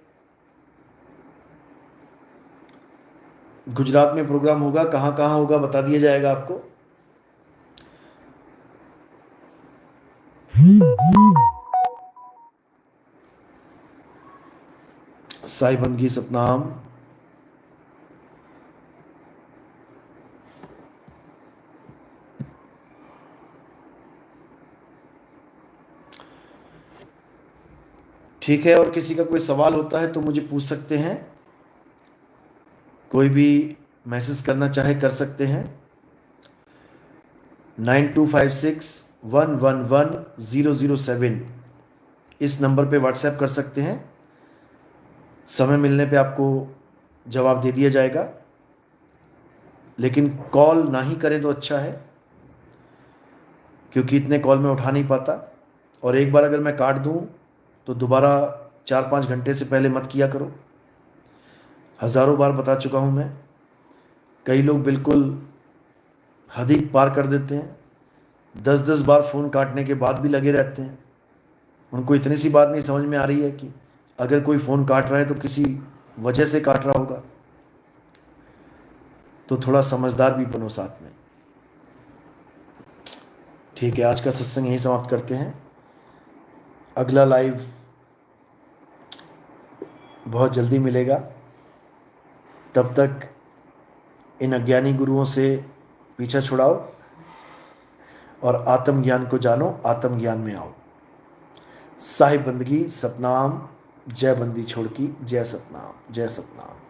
गुजरात में प्रोग्राम होगा। कहाँ कहाँ होगा बता दिया जाएगा आपको। साई बंदगी सतनाम। ठीक है, और किसी का कोई सवाल होता है तो मुझे पूछ सकते हैं। कोई भी मैसेज करना चाहे कर सकते हैं। 9256111007 इस नंबर पे व्हाट्सएप कर सकते हैं। समय मिलने पे आपको जवाब दे दिया जाएगा, लेकिन कॉल ना ही करें तो अच्छा है, क्योंकि इतने कॉल मैं उठा नहीं पाता। और एक बार अगर मैं काट दूं तो दोबारा 4-5 घंटे से पहले मत किया करो। हज़ारों बार बता चुका हूं मैं। कई लोग बिल्कुल हद ही पार कर देते हैं, 10-10 बार फ़ोन काटने के बाद भी लगे रहते हैं। उनको इतनी सी बात नहीं समझ में आ रही है कि अगर कोई फ़ोन काट रहा है तो किसी वजह से काट रहा होगा। तो थोड़ा समझदार भी बनो साथ में। ठीक है, आज का सत्संग यहीं समाप्त करते हैं। अगला लाइव बहुत जल्दी मिलेगा। तब तक इन अज्ञानी गुरुओं से पीछा छुड़ाओ और आत्मज्ञान को जानो, आत्मज्ञान में आओ। साहिब बंदगी, सतनाम, जय बंदी छोड़ की, जय सतनाम, जय सतनाम।